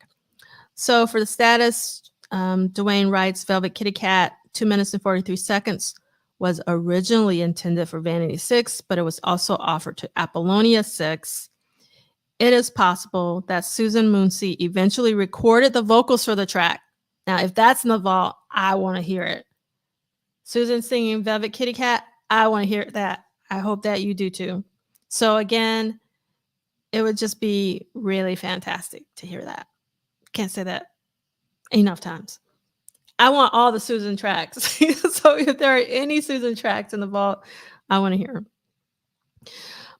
So for the status, Duane writes Velvet Kitty Cat, 2 minutes and 43 seconds, was originally intended for Vanity 6, but it was also offered to Apollonia 6. It is possible that Susan Moonsey eventually recorded the vocals for the track. Now, if that's in the vault, I want to hear it. Susan singing Velvet Kitty Cat, I want to hear that. I hope that you do too. So again, it would just be really fantastic to hear that. Can't say that enough times. I want all the Susan tracks. So if there are any Susan tracks in the vault, I want to hear them.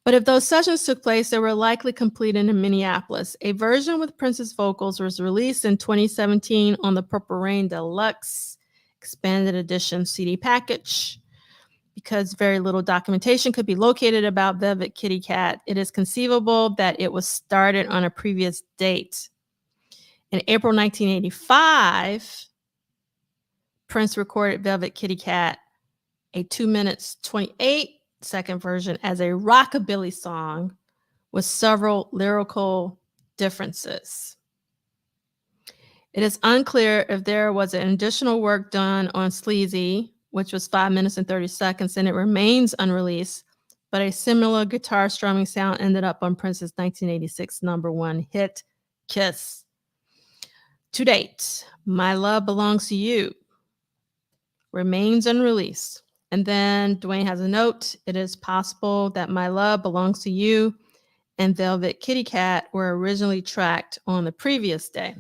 But if those sessions took place, they were likely completed in Minneapolis. A version with Prince's vocals was released in 2017 on the Purple Rain Deluxe Expanded Edition CD package. Because very little documentation could be located about Velvet Kitty Cat, it is conceivable that it was started on a previous date. In April 1985, Prince recorded Velvet Kitty Cat, a 2 minutes 28-second version, as a rockabilly song with several lyrical differences. It is unclear if there was an additional work done on Sleazy, which was 5 minutes and 30 seconds, and it remains unreleased, but a similar guitar strumming sound ended up on Prince's 1986 #1 hit, Kiss. To date, My Love Belongs to You remains unreleased. And then Duane has a note. It is possible that My Love Belongs to You and Velvet Kitty Cat were originally tracked on the previous day.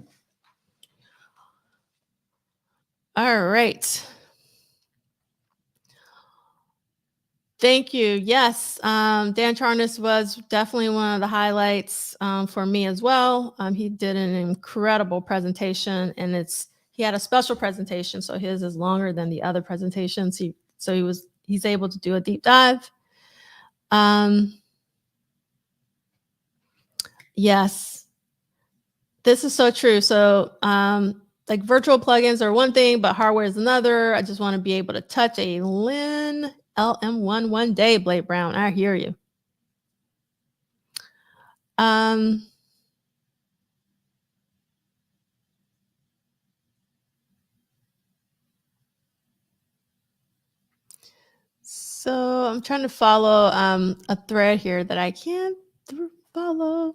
All right. Thank you. Yes, Dan Charnas was definitely one of the highlights for me as well. He did an incredible presentation, and he had a special presentation, so his is longer than the other presentations. He's able to do a deep dive. Yes, this is so true. So like virtual plugins are one thing, but hardware is another. I just want to be able to touch a Lin LM1 one day, Blake Brown. I hear you. So I'm trying to follow a thread here that I can't follow.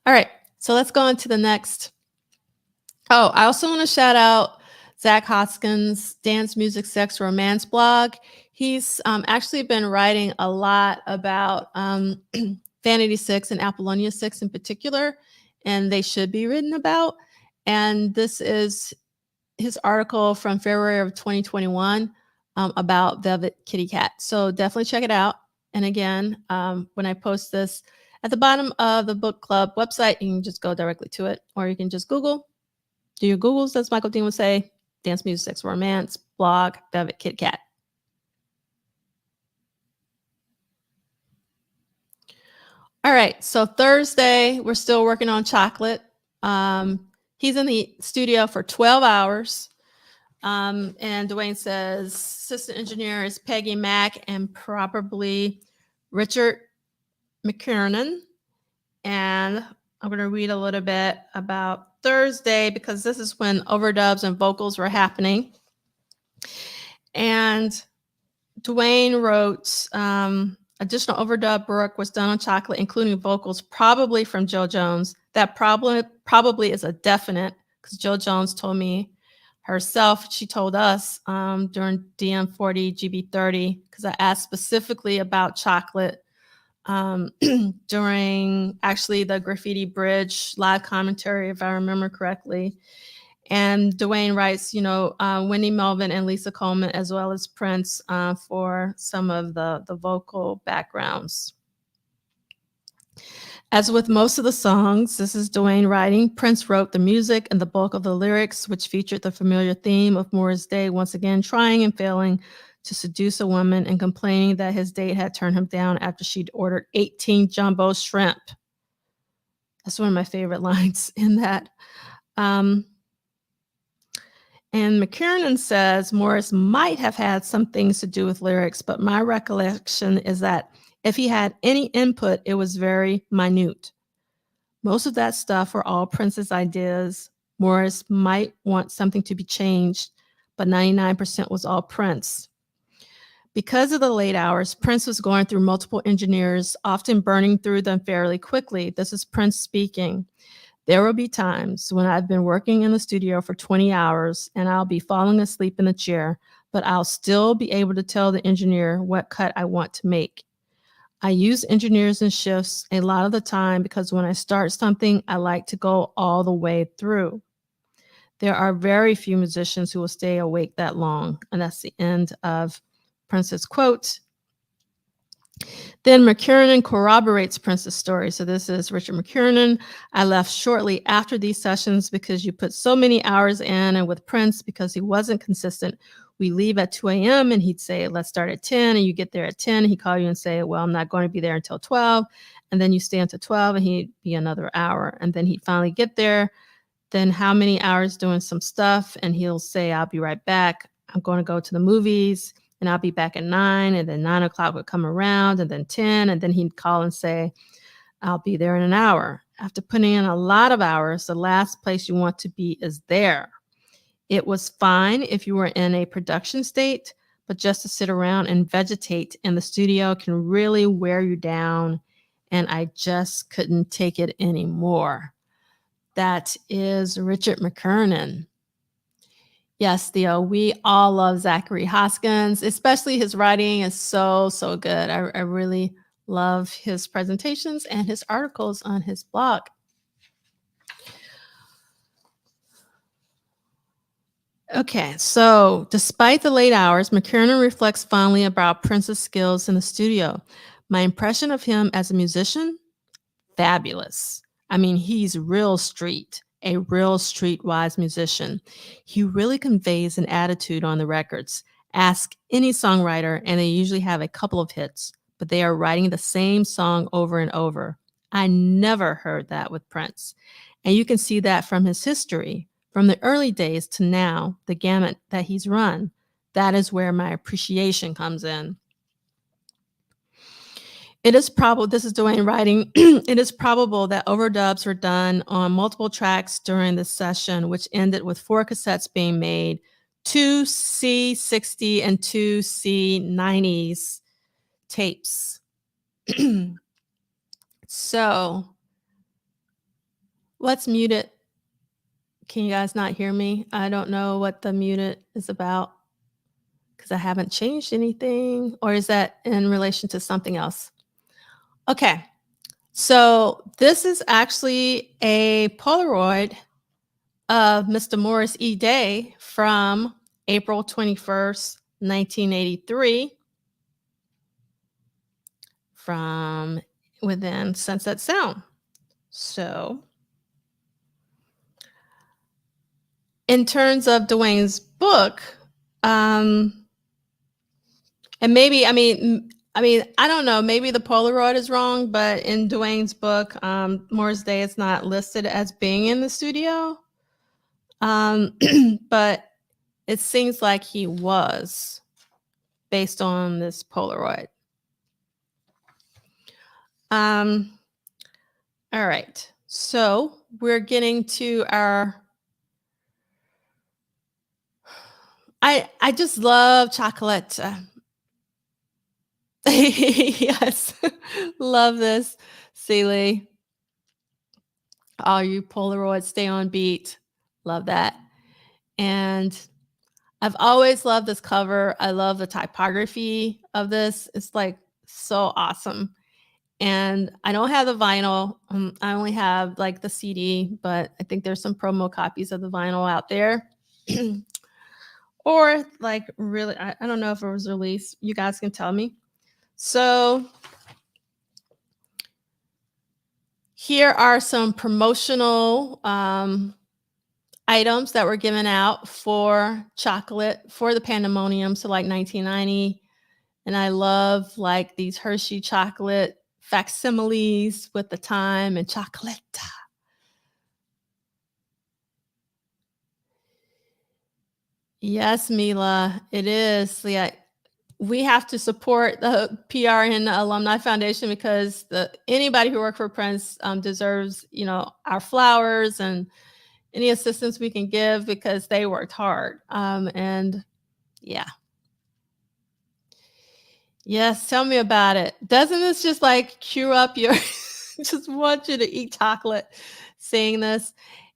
All right, so let's go on to the next. Oh, I also want to shout out Zach Hoskins' Dance Music Sex Romance blog. He's actually been writing a lot about Vanity 6 and Apollonia 6 in particular, and they should be written about. And this is his article from February of 2021 about Velvet Kitty Cat. So definitely check it out. And again, when I post this at the bottom of the book club website, you can just go directly to it, or you can just Google. Do your Googles, as Michael Dean would say. Dance Music Sex Romance blog, Velvet Kitty Cat. All right, so Thursday, we're still working on Chocolate. He's in the studio for 12 hours. And Duane says, assistant engineer is Peggy Mack and probably Richard McKiernan. And I'm going to read a little bit about Thursday because this is when overdubs and vocals were happening. And Duane wrote, additional overdub work was done on Chocolate, including vocals probably from Joe Jones. That probably is a definite because Joe Jones told me herself, she told us during DM40 GB30, because I asked specifically about Chocolate during actually the Graffiti Bridge live commentary, if I remember correctly. And Duane writes, Wendy Melvin and Lisa Coleman, as well as Prince, for some of the vocal backgrounds. As with most of the songs, this is Duane writing. Prince wrote the music and the bulk of the lyrics, which featured the familiar theme of Morris Day once again trying and failing to seduce a woman and complaining that his date had turned him down after she'd ordered 18 jumbo shrimp. That's one of my favorite lines in that. And McKiernan says Morris might have had some things to do with lyrics, but my recollection is that if he had any input, it was very minute. Most of that stuff were all Prince's ideas. Morris might want something to be changed, but 99% was all Prince. Because of the late hours, Prince was going through multiple engineers, often burning through them fairly quickly. This is Prince speaking. There will be times when I've been working in the studio for 20 hours and I'll be falling asleep in the chair, but I'll still be able to tell the engineer what cut I want to make. I use engineers and shifts a lot of the time because when I start something, I like to go all the way through. There are very few musicians who will stay awake that long. And that's the end of Prince's quote. Then McKiernan corroborates Prince's story. So this is Richard McKiernan. I left shortly after these sessions because you put so many hours in, and with Prince, because he wasn't consistent, we leave at 2 a.m. and he'd say, let's start at 10. And you get there at 10. He'd call you and say, well, I'm not going to be there until 12. And then you stay until 12 and he'd be another hour. And then he'd finally get there. Then how many hours doing some stuff? And he'll say, I'll be right back. I'm going to go to the movies and I'll be back at 9. And then 9 o'clock would come around and then 10. And then he'd call and say, I'll be there in an hour. After putting in a lot of hours, the last place you want to be is there. It was fine if you were in a production state, but just to sit around and vegetate in the studio can really wear you down. And I just couldn't take it anymore. That is Richard McKiernan. Yes, Theo, we all love Zachary Hoskins, especially his writing is so good. I really love his presentations and his articles on his blog. Okay, so despite the late hours, McKiernan reflects fondly about Prince's skills in the studio. My impression of him as a musician, fabulous. I mean, he's real street, a real streetwise musician. He really conveys an attitude on the records. Ask any songwriter, and they usually have a couple of hits, but they are writing the same song over and over. I never heard that with Prince. And you can see that from his history. From the early days to now, the gamut that he's run, that is where my appreciation comes in. It is probable, this is Duane writing, it is probable that overdubs were done on multiple tracks during the session, which ended with 4 cassettes being made, 2 C60 and 2 C90s tapes. So let's mute it. Can you guys not hear me? I don't know what the muted is about because I haven't changed anything, or is that in relation to something else? Okay, so this is actually a Polaroid of Mr. Morris E. Day from April 21st, 1983, from within Sunset Sound. So in terms of Duane's book, and maybe, I mean, I don't know, maybe the Polaroid is wrong, but in Duane's book, Morris Day is not listed as being in the studio. But it seems like he was based on this Polaroid. All right, so we're getting to our, I just love chocolate. Yes, love this, Seeley. All you Polaroids, stay on beat. Love that. And I've always loved this cover. I love the typography of this. It's like so awesome. And I don't have the vinyl. I only have like the CD, but I think there's some promo copies of the vinyl out there. Or like really, I don't know if it was released. You guys can tell me. So here are some promotional items that were given out for chocolate for the Pandemonium, so like 1990. And I love like these Hershey chocolate facsimiles with the time and chocolate. Yes, Mila, it is. Yeah, we have to support the PRN Alumni Foundation because anybody who worked for Prince deserves, our flowers and any assistance we can give because they worked hard. And yeah. Yes, tell me about it. Doesn't this just like cue up your just want you to eat chocolate seeing this?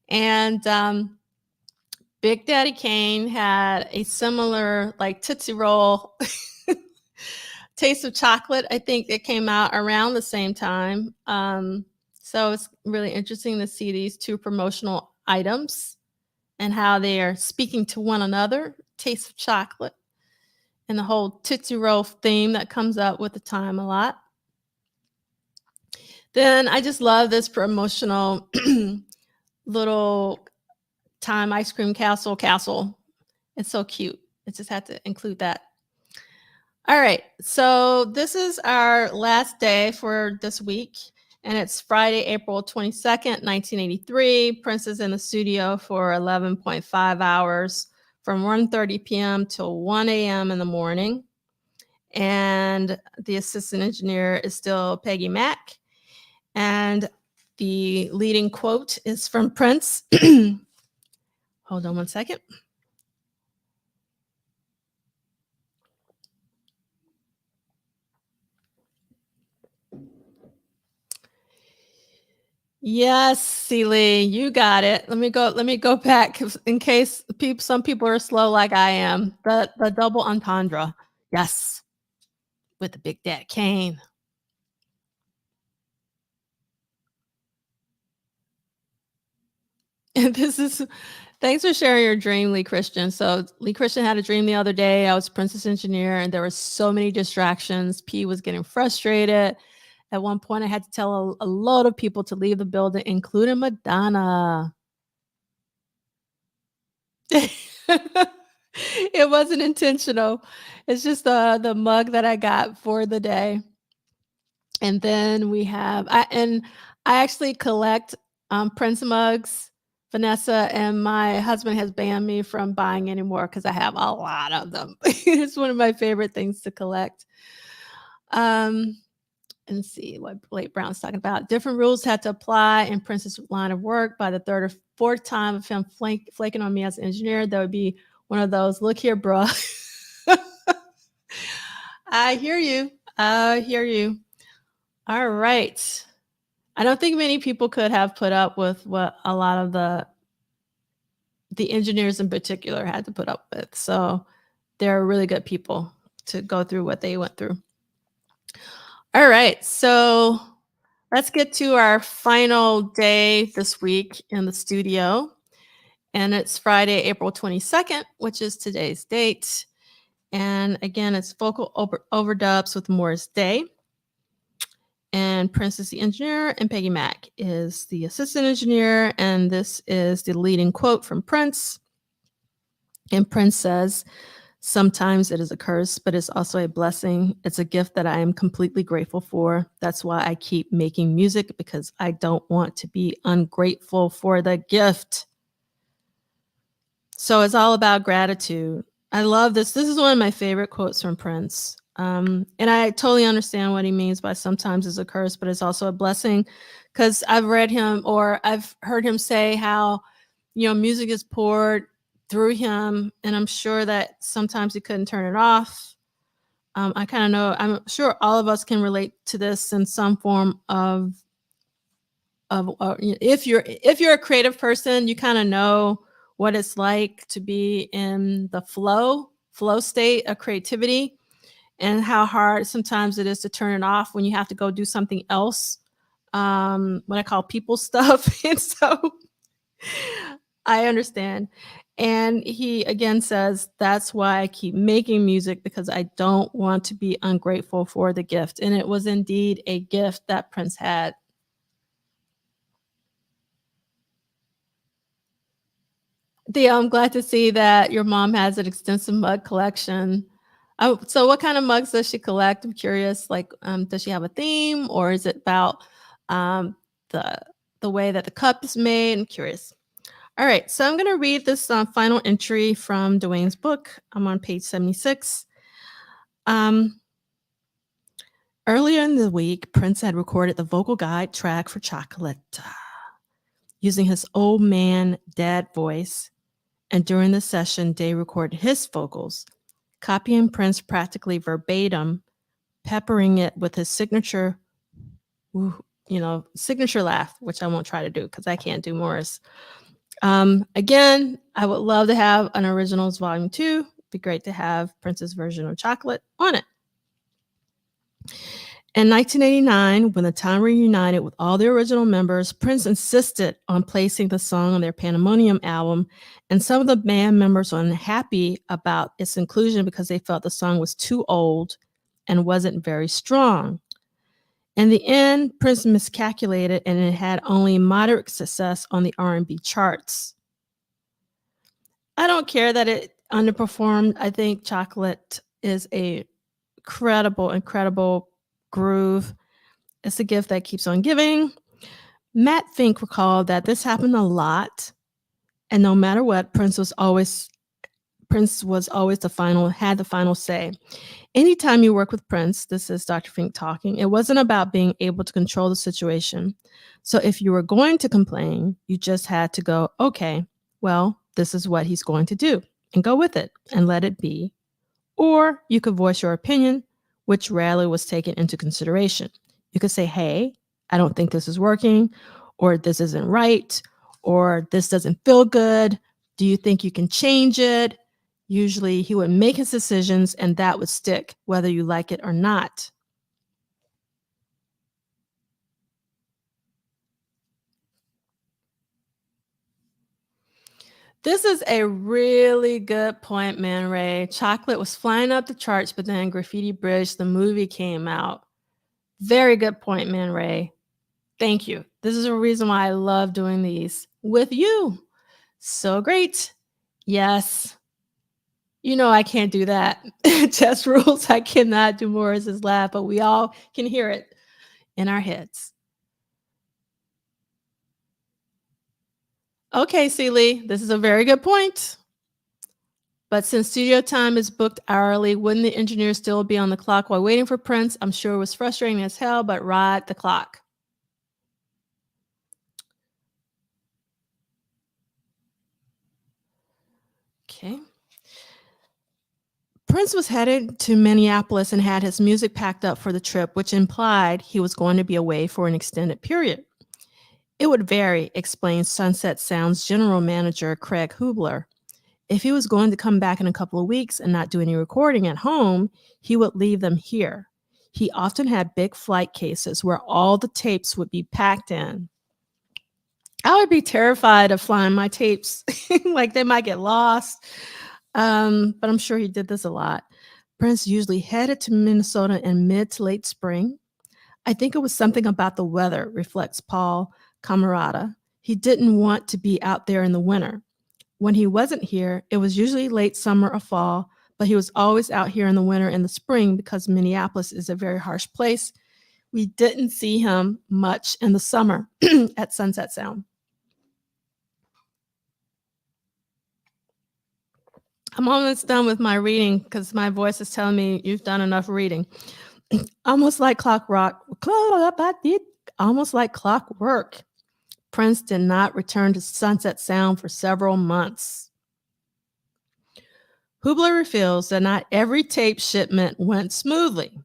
And Big Daddy Kane had a similar like Tootsie Roll taste of chocolate. I think it came out around the same time. So it's really interesting to see these two promotional items and how they are speaking to one another. Taste of chocolate and the whole Tootsie Roll theme that comes up with the time a lot. Then I just love this promotional little time ice cream castle. It's so cute. I just had to include that. All right. So this is our last day for this week. And it's Friday, April 22nd, 1983. Prince is in the studio for 11.5 hours from 1:30 p.m. till 1 a.m. in the morning. And the assistant engineer is still Peggy Mack. And the leading quote is from Prince. Hold on one second. Yes, Celie, you got it. Let me go back in case some people are slow like I am. The double entendre. Yes, with the Big Daddy Kane. And thanks for sharing your dream, Lee Christian. So Lee Christian had a dream the other day. I was Princess Engineer and there were so many distractions. P was getting frustrated. At one point, I had to tell a load of people to leave the building, including Madonna. It wasn't intentional. It's just the mug that I got for the day. And then we have I actually collect Prince mugs, Vanessa, and my husband has banned me from buying anymore because I have a lot of them. It's one of my favorite things to collect. And see what Blake Brown's talking about. Different rules had to apply in Prince's line of work. By the third or fourth time of him flaking on me as an engineer, there would be one of those, look here, bro. I hear you. I hear you. All right. I don't think many people could have put up with what a lot of the engineers in particular had to put up with. So they're really good people to go through what they went through. All right. So let's get to our final day this week in the studio. And it's Friday, April 22nd, which is today's date. And again, it's vocal overdubs with Morris Day. And Prince is the engineer, and Peggy Mack is the assistant engineer. And this is the leading quote from Prince. And Prince says, sometimes it is a curse, but it's also a blessing. It's a gift that I am completely grateful for. That's why I keep making music, because I don't want to be ungrateful for the gift. So it's all about gratitude. I love this. This is one of my favorite quotes from Prince. And I totally understand what he means by sometimes it's a curse, but it's also a blessing, because I've read him or I've heard him say how, music is poured through him. And I'm sure that sometimes he couldn't turn it off. I kind of know, I'm sure all of us can relate to this in some form of if you're a creative person, you kind of know what it's like to be in the flow state of creativity, and how hard sometimes it is to turn it off when you have to go do something else, what I call people stuff. And so I understand. And he again says, that's why I keep making music, because I don't want to be ungrateful for the gift. And it was indeed a gift that Prince had. Theo, I'm glad to see that your mom has an extensive mug collection. Oh, so what kind of mugs does she collect? I'm curious. Like, does she have a theme, or is it about um, the the way that the cup is made? I'm curious. All right, so I'm going to read this final entry from Duane's book. I'm on page 76. Earlier in the week, Prince had recorded the vocal guide track for Chocolate using his old man dad voice. And during the session, Day recorded his vocals, copying Prince practically verbatim, peppering it with his signature, signature laugh, which I won't try to do because I can't do Morris. Again, I would love to have an Originals Volume 2. Be great to have Prince's version of Chocolate on it. In 1989, when the Time reunited with all the original members, Prince insisted on placing the song on their Pandemonium album, and some of the band members were unhappy about its inclusion because they felt the song was too old and wasn't very strong. In the end, Prince miscalculated and it had only moderate success on the R&B charts. I don't care that it underperformed. I think Chocolate is a incredible groove. It's a gift that keeps on giving. Matt Fink recalled that this happened a lot, and no matter what, Prince was always the final say. Anytime you work with Prince, this is Dr. Fink talking, it wasn't about being able to control the situation. So if you were going to complain, you just had to go, okay, well, this is what he's going to do, and go with it and let it be. Or you could voice your opinion, which rarely was taken into consideration. You could say, hey, I don't think this is working, or this isn't right, or this doesn't feel good. Do you think you can change it? Usually he would make his decisions and that would stick, whether you like it or not. This is a really good point, Man Ray. Chocolate was flying up the charts, but then Graffiti Bridge, the movie, came out. Very good point, Man Ray. Thank you. This is a reason why I love doing these with you. So great. Yes. You know I can't do that. Chess rules. I cannot do Morris's laugh, but we all can hear it in our heads. Okay, Celie, this is a very good point. But since studio time is booked hourly, wouldn't the engineer still be on the clock while waiting for Prince? I'm sure it was frustrating as hell, but ride the clock. Okay. Prince was headed to Minneapolis and had his music packed up for the trip, which implied he was going to be away for an extended period. It would vary, explains Sunset Sound's general manager, Craig Hubler. If he was going to come back in a couple of weeks and not do any recording at home, he would leave them here. He often had big flight cases where all the tapes would be packed in. I would be terrified of flying my tapes, like they might get lost. But I'm sure he did this a lot. Prince usually headed to Minnesota in mid to late spring. I think it was something about the weather, reflects Paul Camarada. He didn't want to be out there in the winter. When he wasn't here, it was usually late summer or fall, but he was always out here in the winter and the spring because Minneapolis is a very harsh place. We didn't see him much in the summer at Sunset Sound. I'm almost done with my reading because my voice is telling me you've done enough reading. Almost like clockwork. Prince did not return to Sunset Sound for several months. Hubler reveals that not every tape shipment went smoothly.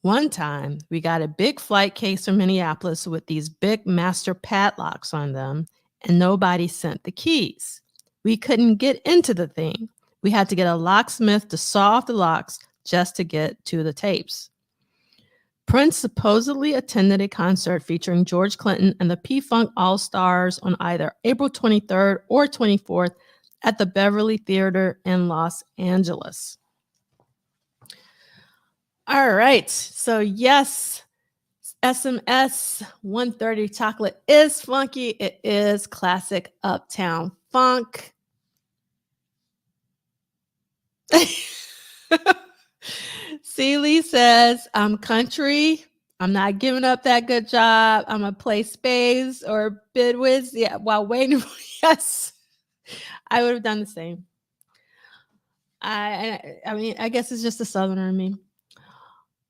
One time, we got a big flight case from Minneapolis with these big master padlocks on them, and nobody sent the keys. We couldn't get into the thing. We had to get a locksmith to saw off the locks just to get to the tapes. Prince supposedly attended a concert featuring George Clinton and the P-Funk All-Stars on either April 23rd or 24th at the Beverly Theater in Los Angeles. All right. So yes, SMS 130 Chocolate is funky. It is classic Uptown Funk. Celie says, I'm country. I'm not giving up that good job. I'm going to play spades or bidwiz. Yeah, while waiting. Yes, I would have done the same. I mean, I guess it's just a Southerner in me.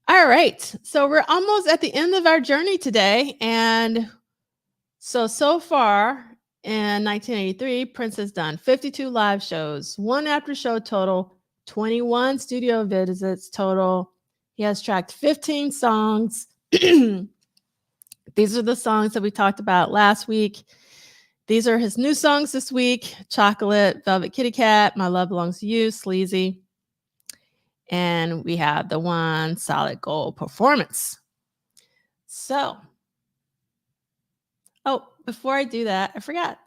All right. So we're almost at the end of our journey today. And so far in 1983, Prince has done 52 live shows, 1 after show total, 21 studio visits total, He has tracked 15 songs. These are the songs that we talked about last week. These are his new songs this week: Chocolate, Velvet Kitty Cat, My Love Belongs to You, Sleazy. And we have the one Solid Gold Performance. So, oh, before I do that, I forgot.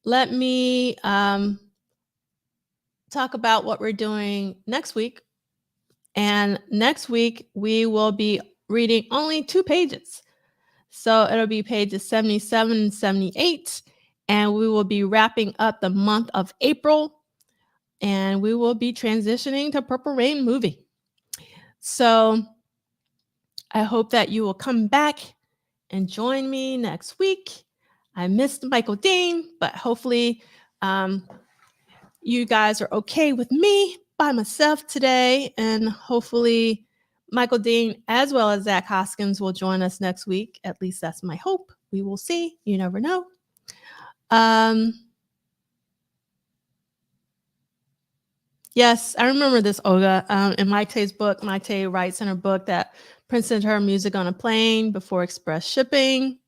Let me talk about what we're doing next week. And next week, we will be reading only 2 pages. So it'll be pages 77 and 78. And we will be wrapping up the month of April. And we will be transitioning to Purple Rain movie. So I hope that you will come back and join me next week. I missed Michael Dean, but hopefully you guys are okay with me by myself today. And hopefully Michael Dean as well as Zach Hoskins will join us next week. At least that's my hope. We will see. You never know. Yes, I remember this, Olga. In Maite's book, Maite writes in her book that Prince sent her music on a plane before express shipping.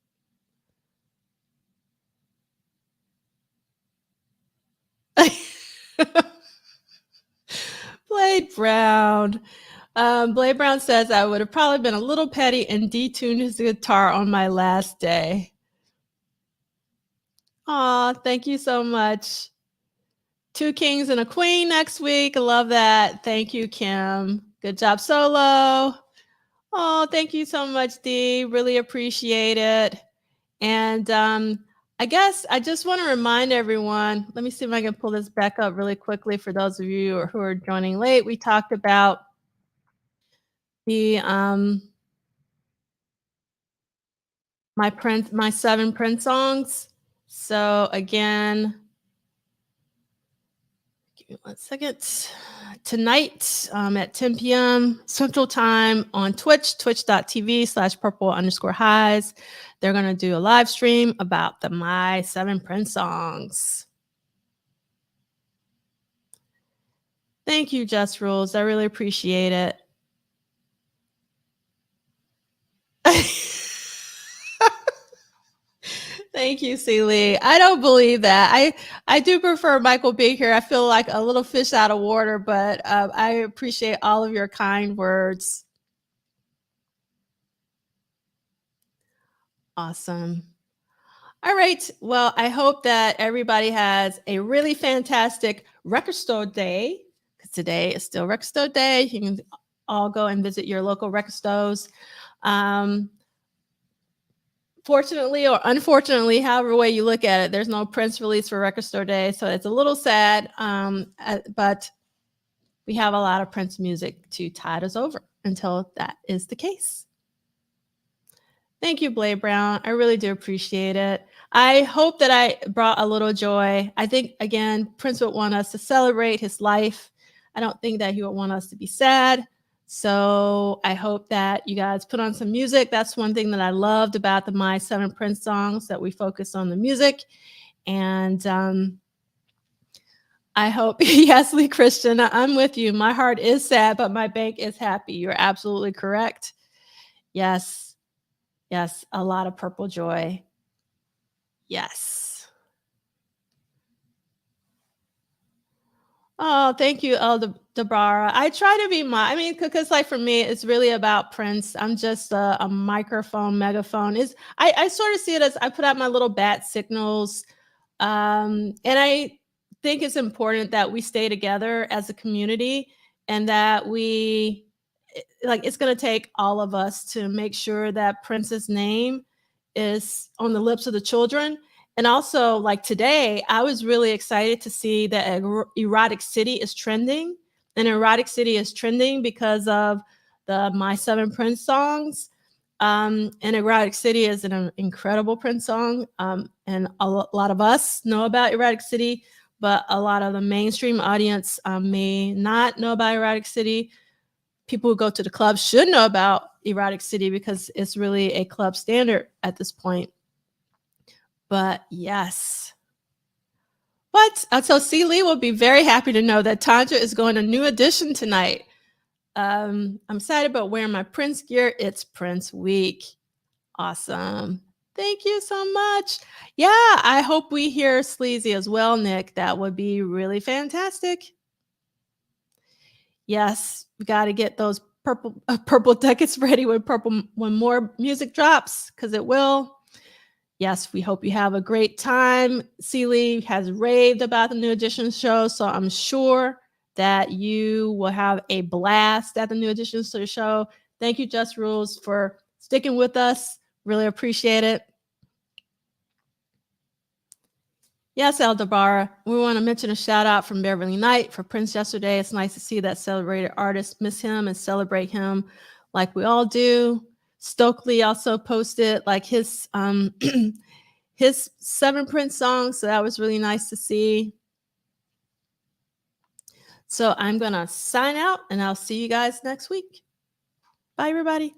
Blade Brown. Blade Brown says, I would have probably been a little petty and detuned his guitar on my last day. Aw, thank you so much. 2 kings and a queen next week. I love that. Thank you, Kim. Good job, solo. Oh, thank you so much, Dee. Really appreciate it. And I guess I just want to remind everyone, let me see if I can pull this back up really quickly for those of you who are joining late. We talked about the my 7 Prince songs. So again, give me 1 second. Tonight at 10 p.m. Central Time on Twitch, twitch.tv/purple_highs. They're going to do a live stream about the My 7 Prince songs. Thank you, Just Rules. I really appreciate it. Thank you, Celie. I don't believe that. I do prefer Michael being here. I feel like a little fish out of water, but I appreciate all of your kind words. Awesome. All right. Well, I hope that everybody has a really fantastic record store day, because today is still record store day. You can all go and visit your local record stores. Fortunately or unfortunately, however way you look at it, there's no Prince release for Record Store Day, so it's a little sad, but we have a lot of Prince music to tide us over until that is the case. Thank you, Blade Brown. I really do appreciate it. I hope that I brought a little joy. I think, again, Prince would want us to celebrate his life. I don't think that he would want us to be sad. So I hope that you guys put on some music. That's one thing that I loved about the My 7 Prince songs, that we focused on the music. And I hope, yes, Lee Christian, I'm with you. My heart is sad, but my bank is happy. You're absolutely correct. Yes, yes, a lot of purple joy. Yes. Oh, thank you, Deborah. I try to be because like for me, it's really about Prince. I'm just a microphone, megaphone. I sort of see it as I put out my little bat signals. And I think it's important that we stay together as a community, and that it's going to take all of us to make sure that Prince's name is on the lips of the children. And also, like today, I was really excited to see that Erotic City is trending. And Erotic City is trending because of the My 7 Prince songs. And Erotic City is an incredible Prince song. And a lot of us know about Erotic City, but a lot of the mainstream audience may not know about Erotic City. People who go to the club should know about Erotic City because it's really a club standard at this point. But yes. But so C. Lee will be very happy to know that Tanja is going to New Edition tonight. I'm excited about wearing my Prince gear. It's Prince week. Awesome. Thank you so much. Yeah, I hope we hear Sleazy as well, Nick. That would be really fantastic. Yes, we got to get those purple tickets ready when more music drops, because it will. Yes, we hope you have a great time. Celie has raved about the New Edition show, so I'm sure that you will have a blast at the New Edition show. Thank you, Just Rules, for sticking with us. Really appreciate it. Yes, Eldabara, we want to mention a shout out from Beverly Knight for Prince yesterday. It's nice to see that celebrated artist miss him and celebrate him like we all do. Stokely also posted like his his 7 Prince songs, so that was really nice to see. So I'm gonna sign out and I'll see you guys next week. Bye, everybody.